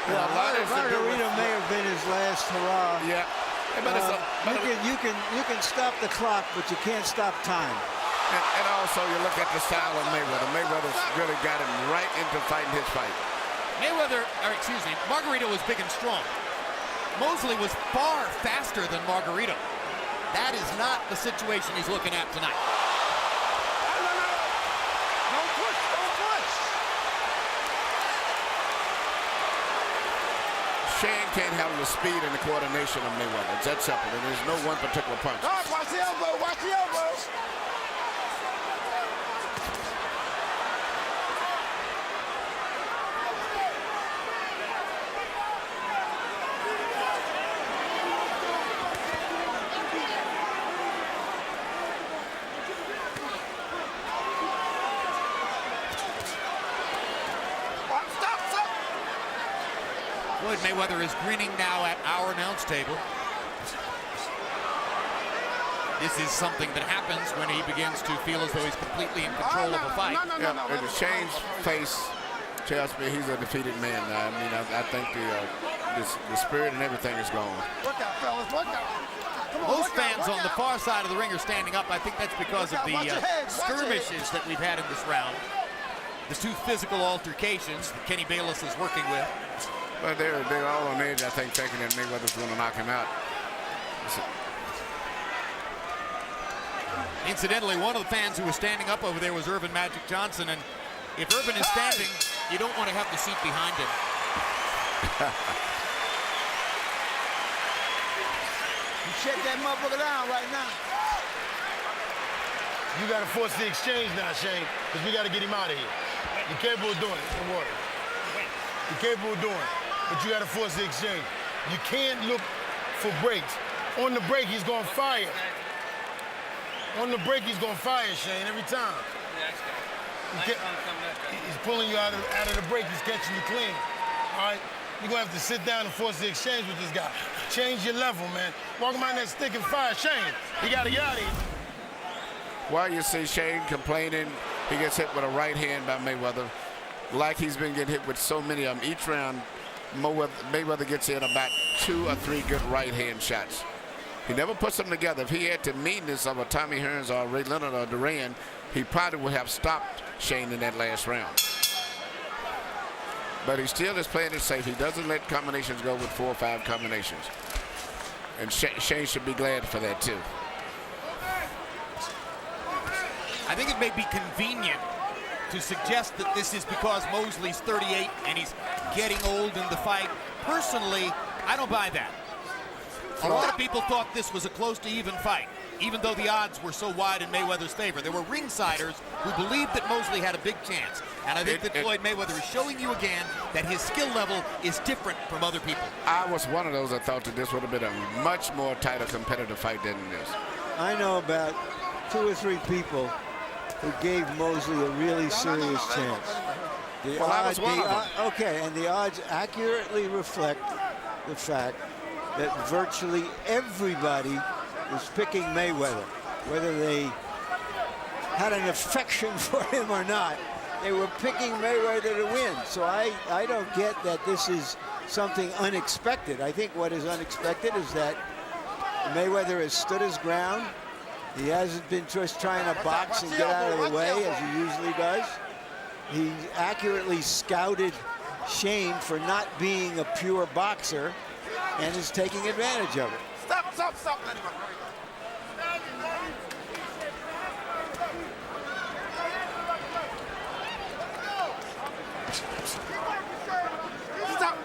Margarito may have been his last hurrah. Yeah. You can stop the clock, but you can't stop time. And also, you look at the style of Mayweather. Mayweather's really got him right into fighting his fight. Margarito was big and strong. Mosley was far faster than Margarito. That is not the situation he's looking at tonight. Don't push. Shane can't handle the speed and the coordination of Mayweather. It's that simple. And there's no one particular punch. All right, watch the elbow. Watch the elbows. Floyd Mayweather is grinning now at our announce table. This is something that happens when he begins to feel as though he's completely in control of a fight. And Shane's face tells me he's a defeated man. I mean, I think the spirit and everything is gone. Look out, fellas. Look out. Most fans on the far side of the ring are standing up. I think that's because of the skirmishes that we've had in this round. The two physical altercations that Kenny Bayless is working with. But they're all on edge, I think, thinking that Mayweather's going to knock him out. Incidentally, one of the fans who was standing up over there was Irvin Magic Johnson, and if Irvin is standing, you don't want to have the seat behind him. You shut that motherfucker down right now. You got to force the exchange now, Shane, because we got to get him out of here. You're capable of doing it. Don't worry. You're capable of doing it, but you got to force the exchange. You can't look for breaks. On the break, he's going to fire. On the break, he's going to fire, Shane, every time. He's pulling you out of the break. He's catching you clean. All right? You're going to have to sit down and force the exchange with this guy. Change your level, man. Walk him out that stick and fire. Shane, you got to get out of here. While you see Shane complaining, he gets hit with a right hand by Mayweather. Like he's been getting hit with so many of them. Each round, Mayweather gets in about 2 or 3 good right hand shots. He never puts them together. If he had the meanness of a Tommy Hearns or Ray Leonard or Duran, he probably would have stopped Shane in that last round. But he still is playing it safe. He doesn't let combinations go with 4 or 5 combinations. And Shane should be glad for that, too. I think it may be convenient to suggest that this is because Mosley's 38 and he's getting old in the fight. Personally, I don't buy that. A lot of people thought this was a close to even fight, even though the odds were so wide in Mayweather's favor. There were ringsiders who believed that Mosley had a big chance. And I think that Floyd Mayweather is showing you again that his skill level is different from other people. I was one of those that thought that this would have been a much more tighter competitive fight than this. I know about 2 or 3 people who gave Mosley a really serious chance. I was one of them. Okay, and the odds accurately reflect the fact that virtually everybody is picking Mayweather, whether they had an affection for him or not. They were picking Mayweather to win. So I don't get that this is something unexpected. I think what is unexpected is that Mayweather has stood his ground. He hasn't been just trying to box and get out of the way as he usually does. he accurately scouted Shane for not being a pure boxer and is taking advantage of it. Stop, stop, stop. Stop.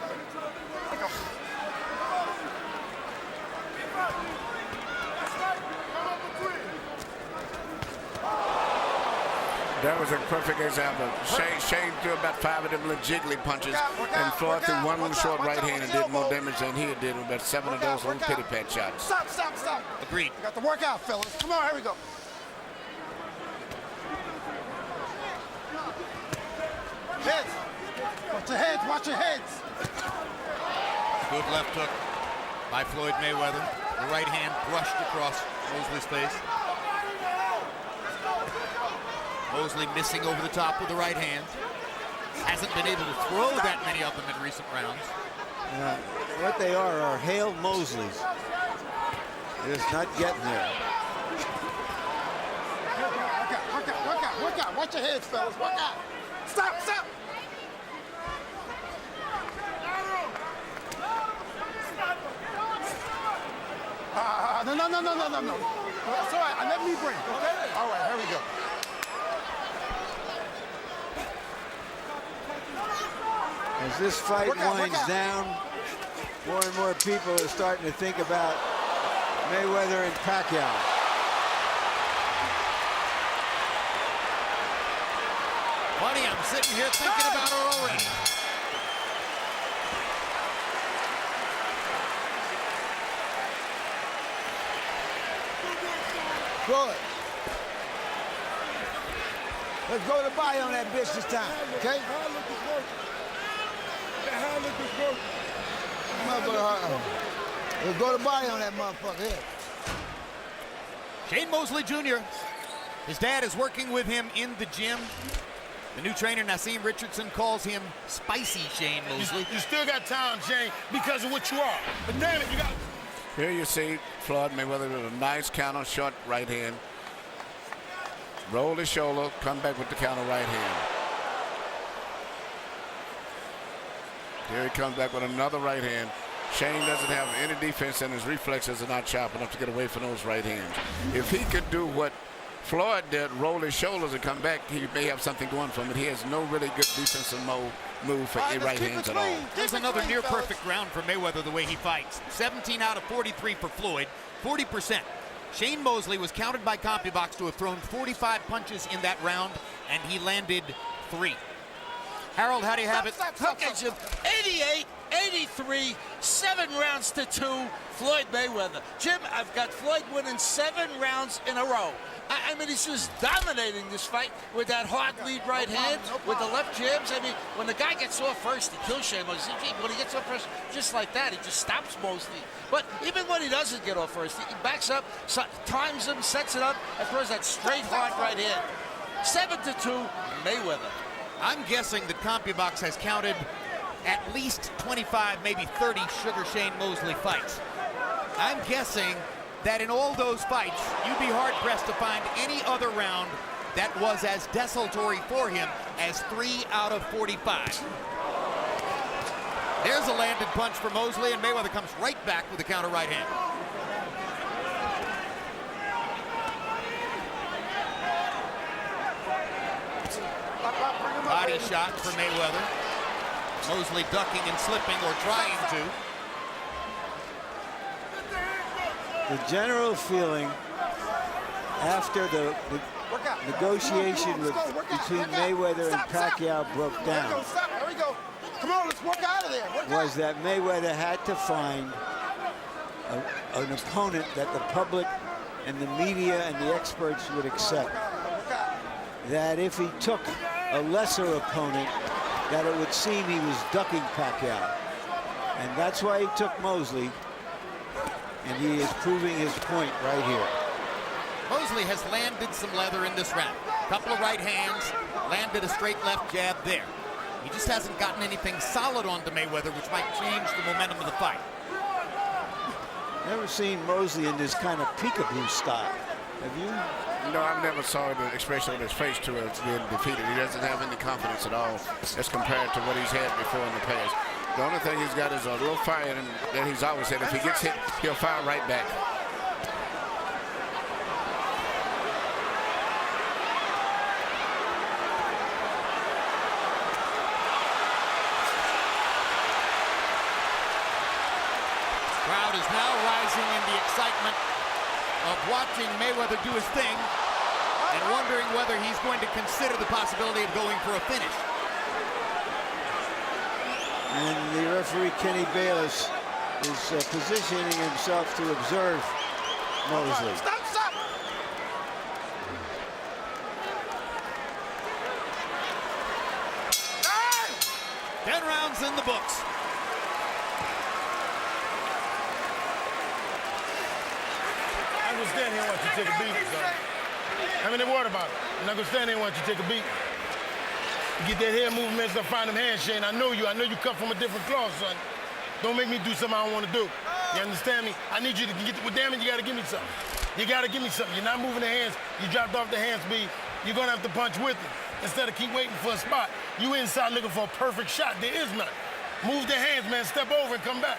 That was a perfect example. Shane threw about 5 of them little jiggly punches, and Floyd threw one little short right hand and did more damage than he did with about 7 of those little pity pat shots. Stop, stop, stop. Agreed. We got to work out, fellas. Come on, here we go. Heads. Watch your heads, watch your heads. Good left hook by Floyd Mayweather. The right hand brushed across Mosley's face. Mosley missing over the top with the right hand. Hasn't been able to throw that many of them in recent rounds. What they are Hale Mosleys. Just not getting there. Work out. Watch your heads, fellas. Work out. Stop, stop. No. That's all right. Let me bring. Okay? All right, here we go. As this fight winds down, more and more people are starting to think about Mayweather and Pacquiao. Buddy, I'm sitting here thinking about her already. Good. Let's go to the body on that bitch this time, okay? Let's go to the body on that motherfucker here. Shane Mosley Jr. His dad is working with him in the gym. The new trainer, Naseem Richardson, calls him Spicy Shane Mosley. You still got time, Shane, because of what you are. But damn it, you got... Here you see Floyd Mayweather with a nice counter short right hand. Roll his shoulder, come back with the counter right hand. Here he comes back with another right hand. Shane doesn't have any defense and his reflexes are not sharp enough to get away from those right hands. If he could do what Floyd did, roll his shoulders and come back, he may have something going for him. But he has no really good defensive move for right hands at all. There's another near perfect round for Mayweather the way he fights. 17 out of 43 for Floyd, 40%. Shane Mosley was counted by CompuBox to have thrown 45 punches in that round, and he landed 3. Harold, how do you have it? Okay, Jim. 88, 83, 7 rounds to 2, Floyd Mayweather. Jim, I've got Floyd winning 7 rounds in a row. I mean, he's just dominating this fight with that hard lead right hand, with the left jabs. I mean, when the guy gets off first, he kills Shane Mosley. When he gets off first, just like that, he just stops Mosley. But even when he doesn't get off first, he backs up, times him, sets it up, and throws that straight hard right hand. 7-2, Mayweather. I'm guessing that CompuBox has counted at least 25, maybe 30 Sugar Shane Mosley fights. I'm guessing that in all those fights, you'd be hard-pressed to find any other round that was as desultory for him as 3 out of 45. There's a landed punch for Mosley, and Mayweather comes right back with the counter right hand. Body shot for Mayweather. Mosley ducking and slipping, or trying to. The general feeling after the negotiation between Mayweather and Pacquiao broke down Here we go. Come on, let's work out of there. was that Mayweather had to find an opponent that the public and the media and the experts would accept. That if he took a lesser opponent, that it would seem he was ducking Pacquiao. And that's why he took Mosley. And he is proving his point right here. Mosley has landed some leather in this round. Couple of right hands, landed a straight left jab there. He just hasn't gotten anything solid onto Mayweather, which might change the momentum of the fight. Never seen Mosley in this kind of peekaboo style. Have you? No, I've never saw the expression on his face to have been defeated. He doesn't have any confidence at all as compared to what he's had before in the past. The only thing he's got is a little fire in him that he's always had. If he gets hit, he'll fire right back. Crowd is now rising in the excitement of watching Mayweather do his thing and wondering whether he's going to consider the possibility of going for a finish. And the referee, Kenny Bayless, is positioning himself to observe Mosley. Stop, stop. 10 rounds in the books. I'm gonna stand here and watch you take a beating, son. I mean, worried about it. I'm not gonna stand here and watch you take a beating. You get that head movement, start finding them hands, Shane. I know you come from a different cloth, son. Don't make me do something I don't want to do. You understand me? I need you to get, well, damn it, you gotta give me something. You gotta give me something. You're not moving the hands. You dropped off the hand speed. You're gonna have to punch with it. Instead of keep waiting for a spot. You inside looking for a perfect shot. There is none. Move the hands, man. Step over and come back.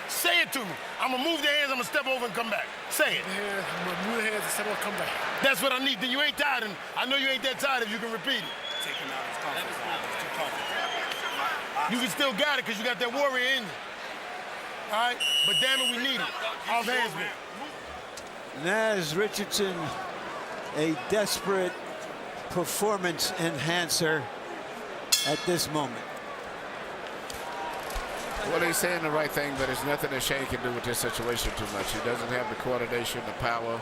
Say it to me. I'm gonna move the hands, I'm gonna step over and come back. Say it. Yeah, I'm gonna move the hands and step over and come back. That's what I need. Then you ain't tired, and I know you ain't that tired if you can repeat it. Take him out. It's comfortable. It's too comfortable. You can still got it because you got that warrior in you. All right? But damn it, we need it. Off hands, man. Naz Richardson, a desperate performance enhancer at this moment. Well, he's saying the right thing, but there's nothing that Shane can do with this situation too much. He doesn't have the coordination, the power,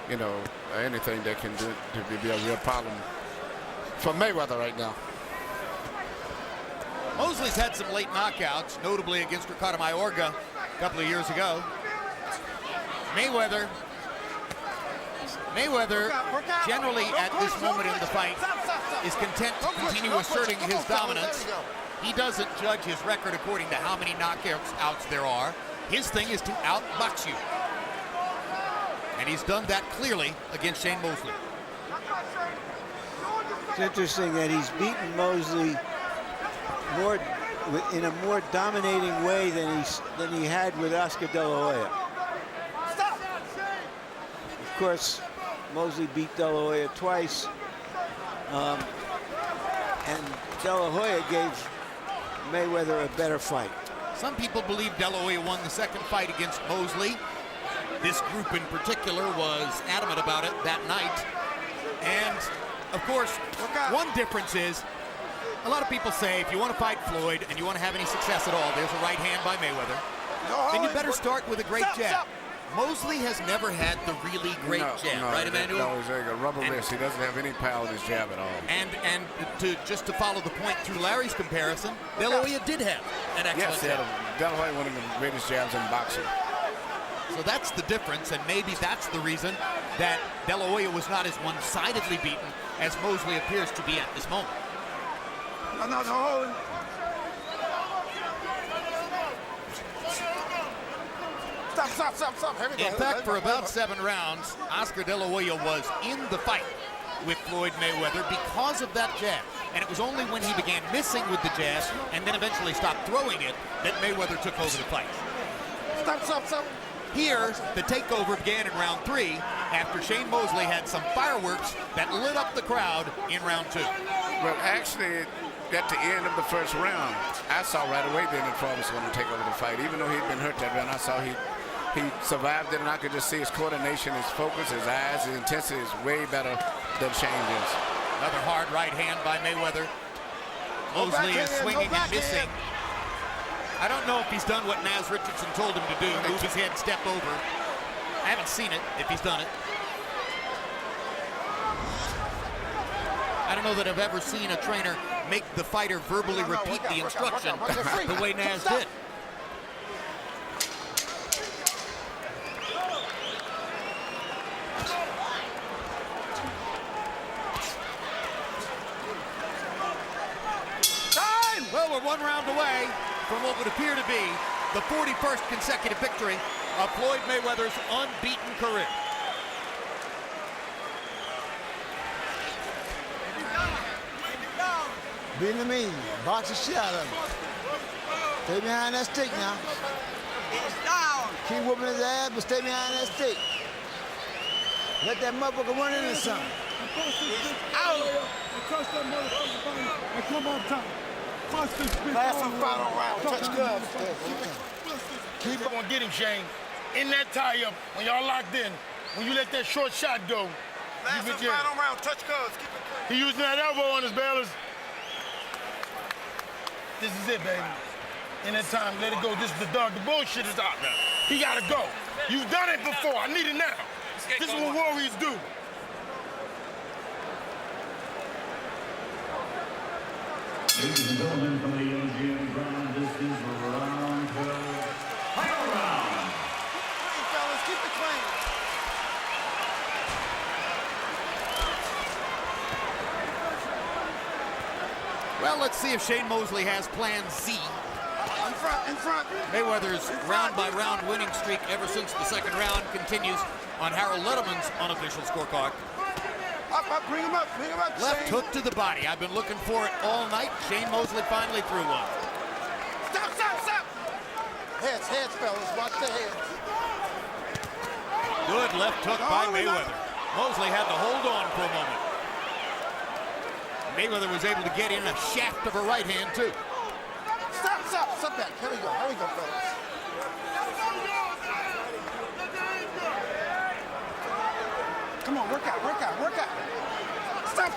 you know, anything that can do to be a real problem for Mayweather right now. Mosley's had some late knockouts, notably against Ricardo Mayorga a couple of years ago. Mayweather generally at this moment in the fight is content to continue asserting his dominance. He doesn't judge his record according to how many knockouts there are. His thing is to outbox you. And he's done that clearly against Shane Mosley. It's interesting that he's beaten Mosley in a more dominating way than he had with Oscar De La Hoya. Of course, Mosley beat De La Hoya twice, and De La Hoya gave Mayweather a better fight. Some people believe De La Hoya won the second fight against Mosley. This group in particular was adamant about it that night. And of course, one difference is, a lot of people say if you want to fight Floyd and you want to have any success at all, there's a right hand by Mayweather, then you better start with a great jab. Mosley has never had the really great jab, right, Emmanuel? No, he's like a rubber wrist. He doesn't have any power with his jab at all. And just to follow the point through Larry's comparison, De La Hoya did have an excellent jab. De La Hoya one of the greatest jabs in boxing. So that's the difference, and maybe that's the reason that De La Hoya was not as one-sidedly beaten as Mosley appears to be at this moment. No. Stop. Here we go. In fact, for about 7 rounds, Oscar De La Hoya was in the fight with Floyd Mayweather because of that jab. And it was only when he began missing with the jab and then eventually stopped throwing it that Mayweather took over the fight. Stop. Here, the takeover began in round 3 after Shane Mosley had some fireworks that lit up the crowd in round 2. Well, actually, at the end of the first round, I saw right away then that Floyd was going to take over the fight. Even though he'd been hurt that round, I saw he survived it, and I could just see his coordination, his focus, his eyes, his intensity is way better than Shane is. Another hard right hand by Mayweather. Mosley is swinging and missing. I don't know if he's done what Naz Richardson told him to do, move his head, step over. I haven't seen it, if he's done it. I don't know that I've ever seen a trainer make the fighter verbally repeat the instruction the way Naz did. Well, we're 1 round away from what would appear to be the 41st consecutive victory of Floyd Mayweather's unbeaten career. Beating the mean. Box the shit out of him. Stay behind that stick now. It's down. Keep whooping his ass, but stay behind that stick. Let that motherfucker run into something. Out. Touch that motherfucker body and come on top. Bust this bitch. Last and final round. Touch gloves. Keep on getting Shane. In that tie-up, when y'all locked in, when you let that short shot go, Last and final round. Touch gloves. Keep it clean. he using that elbow on his bailers. This is it, baby. In that time, let it go. This is the dog. The bullshit is out now. He gotta go. You've done it before. I need it now. This is what warriors do. Ladies and gentlemen, from the MGM Grand, this is round 12. Final round. Clean, fellas. Keep it clean. Well, let's see if Shane Mosley has plan Z. In front. In front. Mayweather's round-by-round winning streak ever since the second round continues on Harold Letterman's unofficial scorecard. Up. Bring him up. Bring him up. Left Shane. hook to the body. I've been looking for it all night. Shane Mosley finally threw one. Stop. Heads, fellas. Watch the heads. Good left hook by Mayweather. Mosley had to hold on for a moment. Mayweather was able to get in a shaft of a right hand, too. Stop back. Here we go, fellas. Come on, work out. Stop.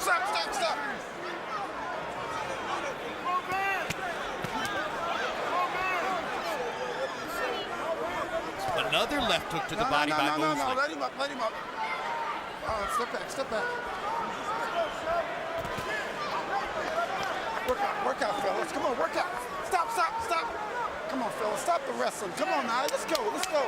Another left hook to the body by Mosley. No. Let him up. Step back. Work out, fellas. Come on, work out. Stop. Come on, fellas. Stop the wrestling. Come on now. Let's go. Stop.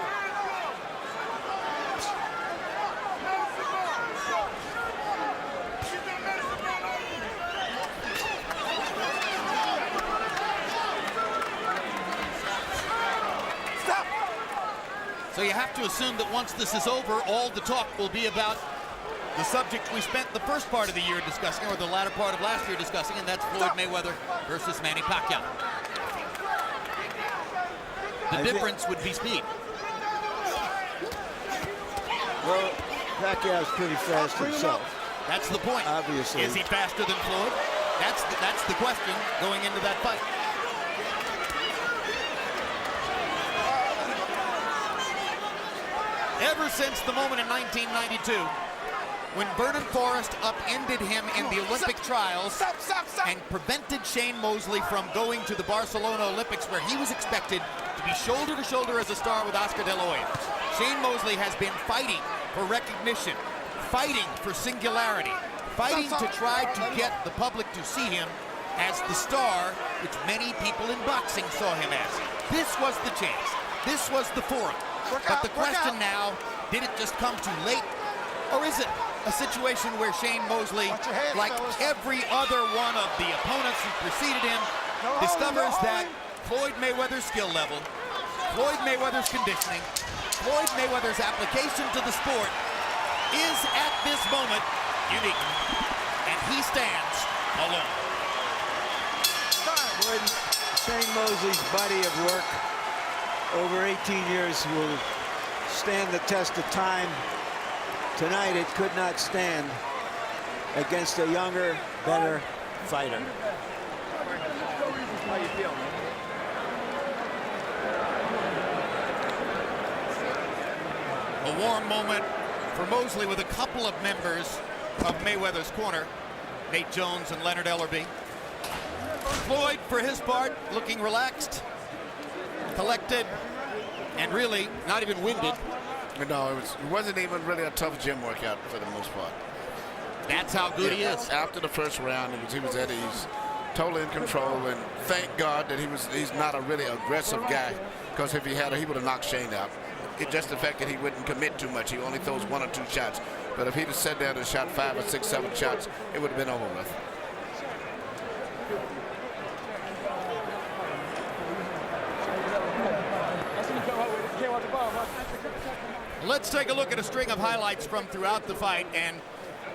So you have to assume that once this is over, all the talk will be about the subject we spent the first part of the year discussing, or the latter part of last year discussing, and that's Floyd Mayweather versus Manny Pacquiao. The difference would be speed. Well, Pacquiao's pretty fast himself. That's the point. Obviously. Is he faster than Floyd? That's the question going into that fight. Ever since the moment in 1992 when Vernon Forrest upended him in the Olympic trials and prevented Shane Mosley from going to the Barcelona Olympics, where he was expected to be shoulder to shoulder as a star with Oscar De La Hoya. Shane Mosley has been fighting for recognition, fighting for singularity, fighting to try to get the public to see him as the star which many people in boxing saw him as. This was the chance. This was the forum. But the question now, did it just come too late? Or is it a situation where Shane Mosley, like every other one of the opponents who preceded him, discovers that Floyd Mayweather's skill level, Floyd Mayweather's conditioning, Floyd Mayweather's application to the sport is at this moment unique. And he stands alone. Shane Mosley's body of work over 18 years will stand the test of time. Tonight, it could not stand against a younger, better fighter. How you feel, man? A warm moment for Mosley with a couple of members of Mayweather's corner, Nate Jones and Leonard Ellerby. Floyd, for his part, looking relaxed, collected, and really not even winded. No, it wasn't even really a tough gym workout for the most part. That's how good he is. After the first round, he was at ease, totally in control, and thank God that he's not a really aggressive guy, because if he had, he would have knocked Shane out. It's just the fact that he wouldn't commit too much. He only throws 1 or 2 shots. But if he'd have sat down and shot 5 or 6, 7 shots, it would have been over with. Let's take a look at a string of highlights from throughout the fight, and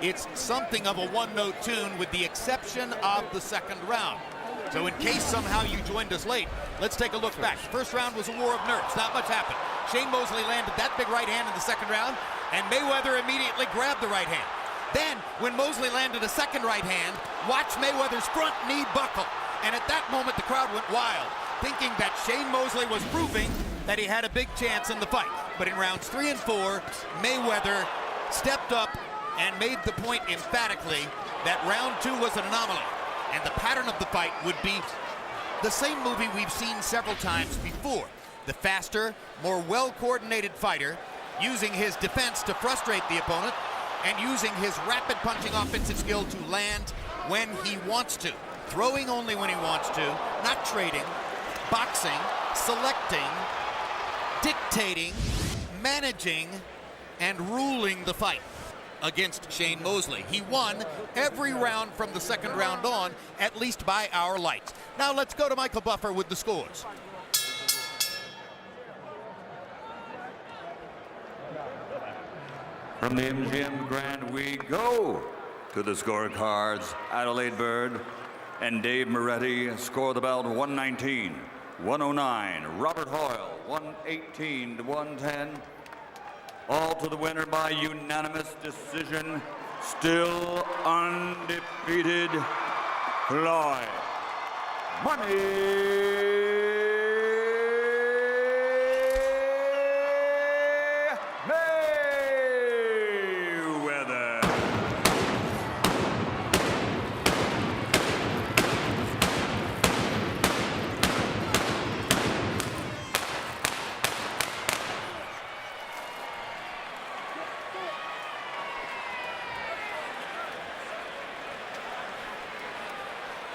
It's something of a one-note tune with the exception of the second round. So in case somehow you joined us late, let's take a look back. The first round was a war of nerves. Not much happened. Shane Mosley landed that big right hand in the second round, and Mayweather immediately grabbed the right hand. Then, when Mosley landed a second right hand, watch Mayweather's front knee buckle. And at that moment, the crowd went wild, thinking that Shane Mosley was proving that he had a big chance in the fight. But in rounds 3 and 4, Mayweather stepped up and made the point emphatically that round 2 was an anomaly. And the pattern of the fight would be the same movie we've seen several times before. The faster, more well-coordinated fighter using his defense to frustrate the opponent and using his rapid punching offensive skill to land when he wants to. Throwing only when he wants to, not trading, boxing, selecting, dictating, managing, and ruling the fight against Shane Mosley. He won every round from the second round on, at least by our lights. Now let's go to Michael Buffer with the scores. From the MGM Grand, we go to the scorecards. Adelaide Bird and Dave Moretti score the bout 119, 109. Robert Hoyle, 118 to 110. All to the winner by unanimous decision. Still undefeated, Floyd Money Mayweather.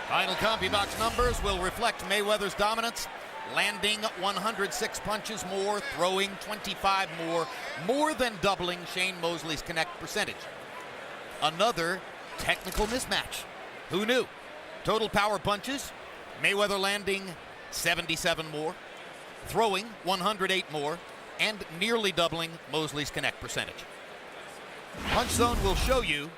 Final CompuBox numbers will reflect Mayweather's dominance, landing 106 punches more, throwing 25 more than doubling Shane Mosley's connect percentage. Another technical mismatch. Who knew? Total power punches, Mayweather landing 77 more, throwing 108 more, and nearly doubling Mosley's connect percentage. Punch Zone will show you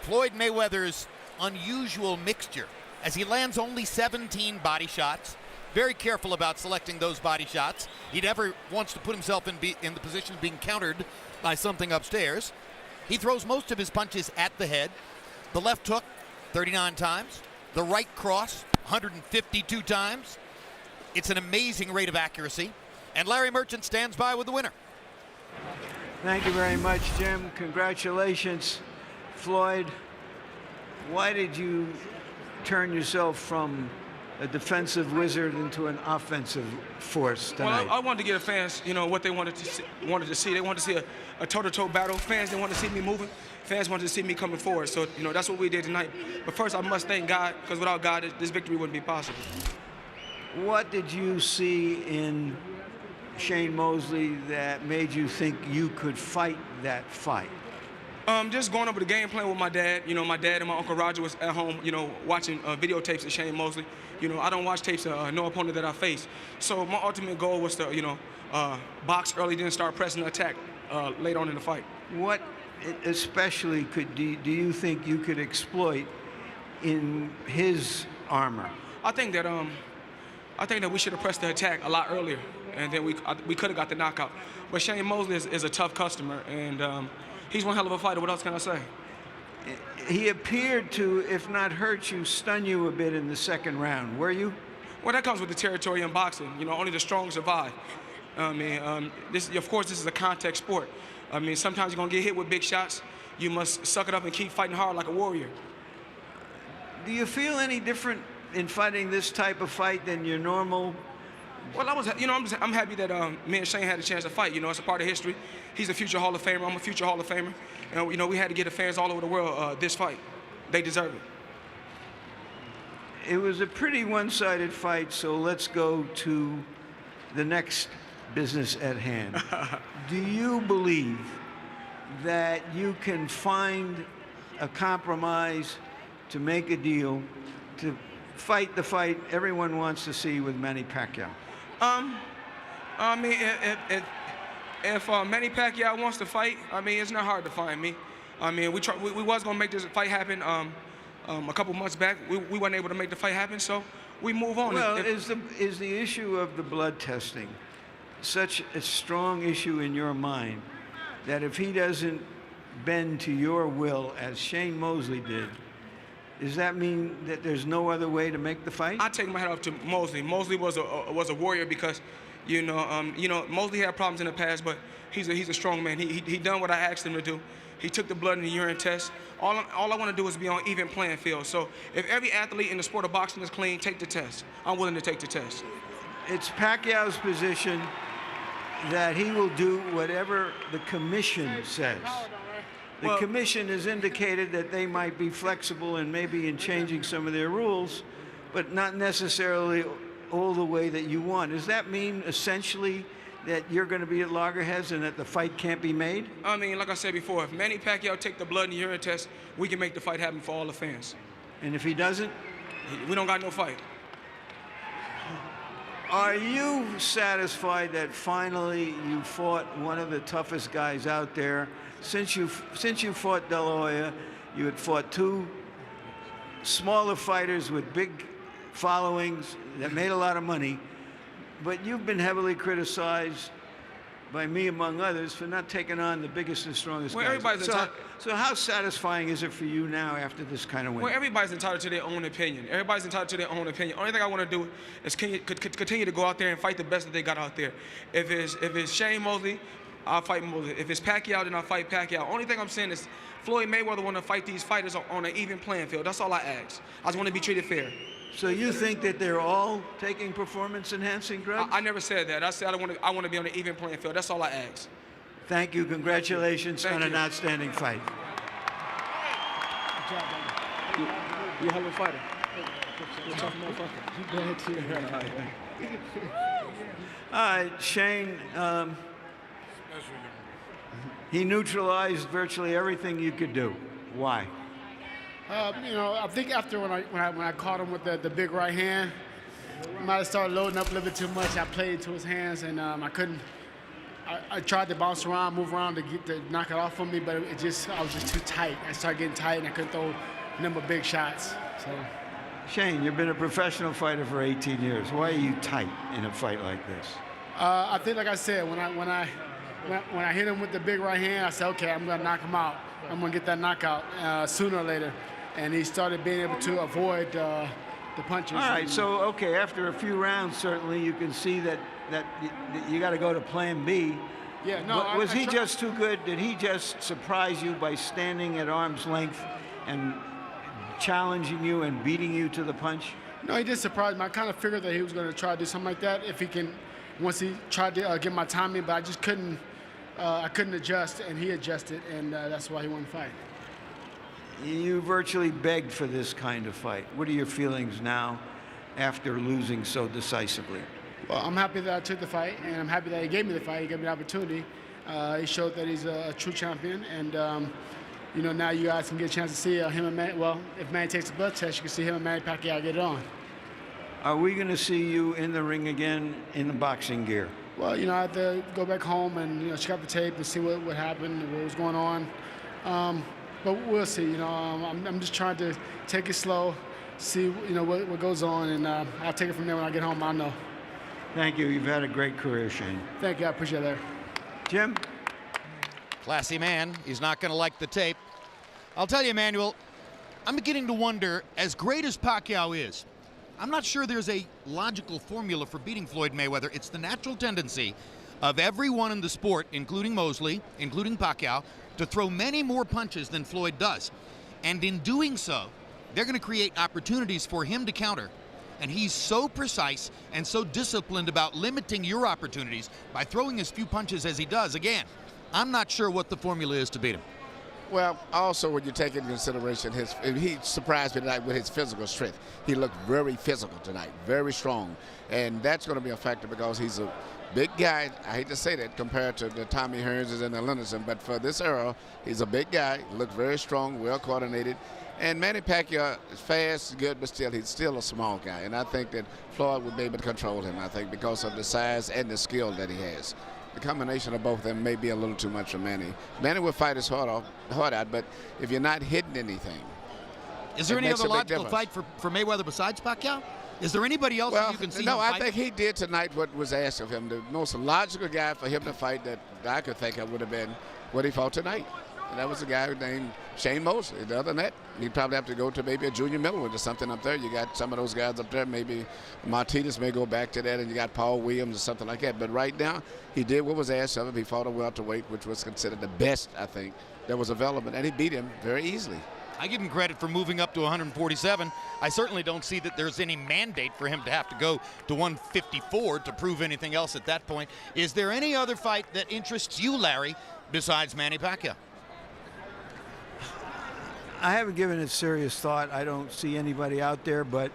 Floyd Mayweather's unusual mixture as he lands only 17 body shots. Very careful about selecting those body shots. He never wants to put himself in the position of being countered by something upstairs. He throws most of his punches at the head. The left hook 39 times. The right cross 152 times. It's an amazing rate of accuracy. And Larry Merchant stands by with the winner. Thank you very much, Jim. Congratulations, Floyd. Why did you turn yourself from a defensive wizard into an offensive force tonight? Well, I wanted to give the fans, you know, what they wanted to see. They wanted to see a toe-to-toe battle. Fans didn't want to see me moving. Fans wanted to see me coming forward. So, you know, that's what we did tonight. But first, I must thank God, because without God, this victory wouldn't be possible. What did you see in Shane Mosley that made you think you could fight that fight? Just going over the game plan with my dad. You know, my dad and my Uncle Roger was at home, you know, watching videotapes of Shane Mosley. You know, I don't watch tapes of no opponent that I face. So my ultimate goal was to, you know, box early, then start pressing the attack later on in the fight. What especially do you think you could exploit in his armor? I think that we should have pressed the attack a lot earlier, and then we could have got the knockout. But Shane Mosley is a tough customer, and he's one hell of a fighter. What else can I say? He appeared to, if not hurt you, stun you a bit in the second round. Were you? Well, that comes with the territory in boxing. You know, only the strong survive. I mean, of course, this is a contact sport. I mean, sometimes you're going to get hit with big shots. You must suck it up and keep fighting hard like a warrior. Do you feel any different in fighting this type of fight than your normal? Well, I'm happy that me and Shane had a chance to fight. You know, it's a part of history. He's a future Hall of Famer. I'm a future Hall of Famer. And, you know, we had to get the fans all over the world this fight. They deserve it. It was a pretty one-sided fight, so let's go to the next business at hand. Do you believe that you can find a compromise to make a deal to fight the fight everyone wants to see with Manny Pacquiao? I mean, if Manny Pacquiao wants to fight, I mean, it's not hard to find me. I mean, we was gonna make this fight happen a couple months back. We weren't able to make the fight happen, so we move on. Well, is the issue of the blood testing such a strong issue in your mind that if he doesn't bend to your will as Shane Mosley did, does that mean that there's no other way to make the fight? I take my hat off to Mosley. Mosley was a warrior because, you know, Mosley had problems in the past, but he's a strong man. He done what I asked him to do. He took the blood and the urine test. All I want to do is be on even playing field. So if every athlete in the sport of boxing is clean, take the test. I'm willing to take the test. It's Pacquiao's position that he will do whatever the commission says. The commission has indicated that they might be flexible and maybe in changing some of their rules, but not necessarily all the way that you want. Does that mean essentially that you're going to be at loggerheads and that the fight can't be made? I mean, like I said before, if Manny Pacquiao take the blood and urine test, we can make the fight happen for all the fans. And if he doesn't? We don't got no fight. Are you satisfied that finally you fought one of the toughest guys out there? Since you fought De La Hoya, you had fought two smaller fighters with big followings that made a lot of money, but you've been heavily criticized by me, among others, for not taking on the biggest and strongest guys. So how satisfying is it for you now after this kind of win? Well, everybody's entitled to their own opinion. Everybody's entitled to their own opinion. Only thing I want to do is continue to go out there and fight the best that they got out there. If it's Shane Mosley, I'll fight Mosley. If it's Pacquiao, then I'll fight Pacquiao. Only thing I'm saying is Floyd Mayweather want to fight these fighters on an even playing field. That's all I ask. I just want to be treated fair. So you think that they're all taking performance-enhancing drugs? I never said that. I said I want to be on an even playing field. That's all I ask. Thank you. Congratulations on an outstanding fight. You're a hell of a fighter. You're a tough motherfucker. All right, Shane. He neutralized virtually everything you could do. Why? You know, I think after when I caught him with the big right hand, I might have started loading up a little bit too much. I played to his hands, and I couldn't. I tried to bounce around, move around to knock it off of me, but I was just too tight. I started getting tight, and I couldn't throw a number of big shots. So. Shane, you've been a professional fighter for 18 years. Why are you tight in a fight like this? I think, like I said, when I hit him with the big right hand, I said, okay, I'm gonna knock him out. I'm gonna get that knockout sooner or later. And he started being able to avoid the punches. All right, so, okay, after a few rounds, certainly you can see that you got to go to plan B. Yeah, no. Was he just too good? Did he just surprise you by standing at arm's length and challenging you and beating you to the punch? No, he did surprise me. I kind of figured that he was going to try to do something like that if he can, once he tried to get my timing, but I just couldn't. I couldn't adjust, and he adjusted, and that's why he won the fight. You virtually begged for this kind of fight. What are your feelings now after losing so decisively? Well, I'm happy that I took the fight, and I'm happy that he gave me the fight. He gave me the opportunity. He showed that he's a true champion, and you know, now you guys can get a chance to see him and Manny. Well, if Manny takes the blood test, you can see him and Manny Pacquiao get it on. Are we going to see you in the ring again in the boxing gear? Well, you know, I have to go back home and check out the tape and see what happened, what was going on. But we'll see. You know, I'm just trying to take it slow, see what goes on, and I'll take it from there when I get home. I'll know. Thank you. You've had a great career, Shane. Thank you. I appreciate that. Jim? Classy man. He's not going to like the tape. I'll tell you, Emmanuel, I'm beginning to wonder, as great as Pacquiao is, I'm not sure there's a logical formula for beating Floyd Mayweather. It's the natural tendency of everyone in the sport, including Mosley, including Pacquiao, to throw many more punches than Floyd does. And in doing so, they're going to create opportunities for him to counter. And he's so precise and so disciplined about limiting your opportunities by throwing as few punches as he does. Again, I'm not sure what the formula is to beat him. Well, also when you take into consideration he surprised me tonight with his physical strength. He looked very physical tonight, very strong. And that's going to be a factor because he's a big guy. I hate to say that compared to the Tommy Hearns and the Lenderson, but for this era, he's a big guy, looked very strong, well coordinated. And Manny Pacquiao is fast, good, but still, he's still a small guy. And I think that Floyd would be able to control him, I think, because of the size and the skill that he has. the combination of both of them may be a little too much for Manny. Manny will fight his heart out, but if you're not hitting anything, is there any makes other a big logical difference. fight for Mayweather besides Pacquiao? Is there anybody else that you can see? No, him I fight? think he did tonight what was asked of him. The most logical guy for him to fight that I could think of would have been what he fought tonight. And that was a guy named Shane Mosley. Other than that, he'd probably have to go to maybe a junior middleweight or something up there. You got some of those guys up there. Maybe Martinez may go back to that, and you got Paul Williams or something like that. But right now, he did what was asked of him. He fought a welterweight, which was considered the best, I think, that was available. And he beat him very easily. I give him credit for moving up to 147. I certainly don't see that there's any mandate for him to have to go to 154 to prove anything else at that point. Is there any other fight that interests you, Larry, besides Manny Pacquiao? I haven't given it serious thought. I don't see anybody out there, but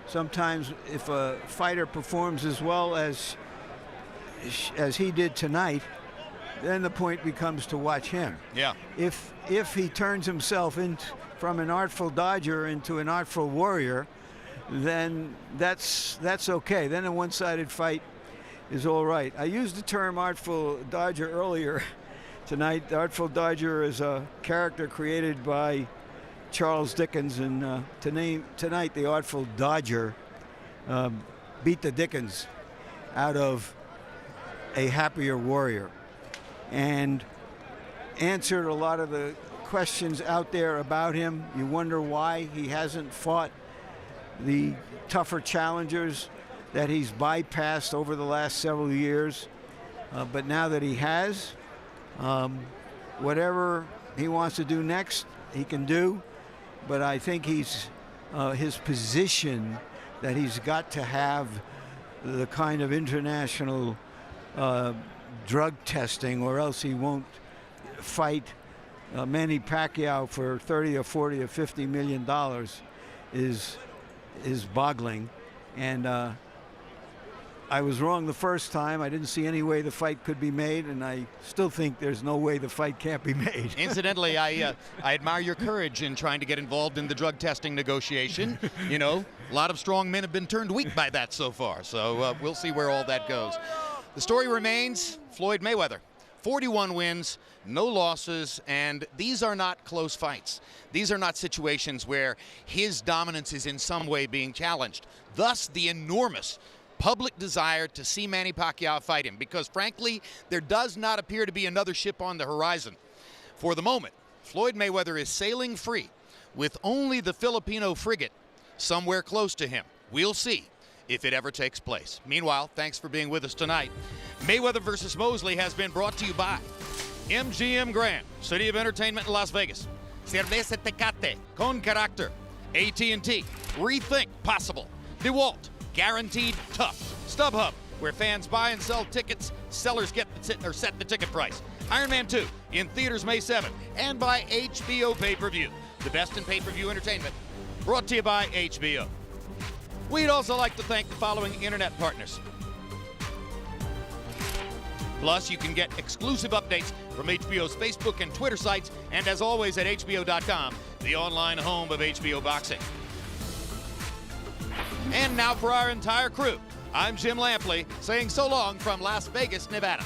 sometimes if a fighter performs as well as he did tonight, then the point becomes to watch him. Yeah. If he turns himself from an artful dodger into an artful warrior, then that's okay. Then a one-sided fight is all right. I used the term artful dodger earlier tonight. The Artful Dodger is a character created by Charles Dickens, and tonight the Artful Dodger beat the Dickens out of a happier warrior and answered a lot of the questions out there about him. You wonder why he hasn't fought the tougher challengers that he's bypassed over the last several years. But now that he has, whatever he wants to do next, he can do. But I think his position that he's got to have the kind of international drug testing, or else he won't fight Manny Pacquiao for 30 or 40 or 50 million dollars is boggling. And I was wrong the first time. I didn't see any way the fight could be made, and I still think there's no way the fight can't be made. Incidentally, I admire your courage in trying to get involved in the drug testing negotiation. You know, a lot of strong men have been turned weak by that so far, so we'll see where all that goes. The story remains Floyd Mayweather. 41 wins, no losses, and these are not close fights. These are not situations where his dominance is in some way being challenged. Thus, the enormous public desire to see Manny Pacquiao fight him, because frankly, there does not appear to be another ship on the horizon. For the moment, Floyd Mayweather is sailing free with only the Filipino frigate somewhere close to him. We'll see if it ever takes place. Meanwhile, thanks for being with us tonight. Mayweather versus Mosley has been brought to you by MGM Grand, City of Entertainment in Las Vegas. Cerveza Tecate, con carácter. AT&T, rethink possible. DeWalt, guaranteed tough. StubHub, where fans buy and sell tickets, sellers get set the ticket price. Iron Man 2 in theaters May 7th, and by HBO Pay-Per-View, the best in pay-per-view entertainment, brought to you by HBO. We'd also like to thank the following internet partners. Plus, you can get exclusive updates from HBO's Facebook and Twitter sites, and as always at HBO.com, the online home of HBO Boxing. And now for our entire crew, I'm Jim Lampley, saying so long from Las Vegas, Nevada.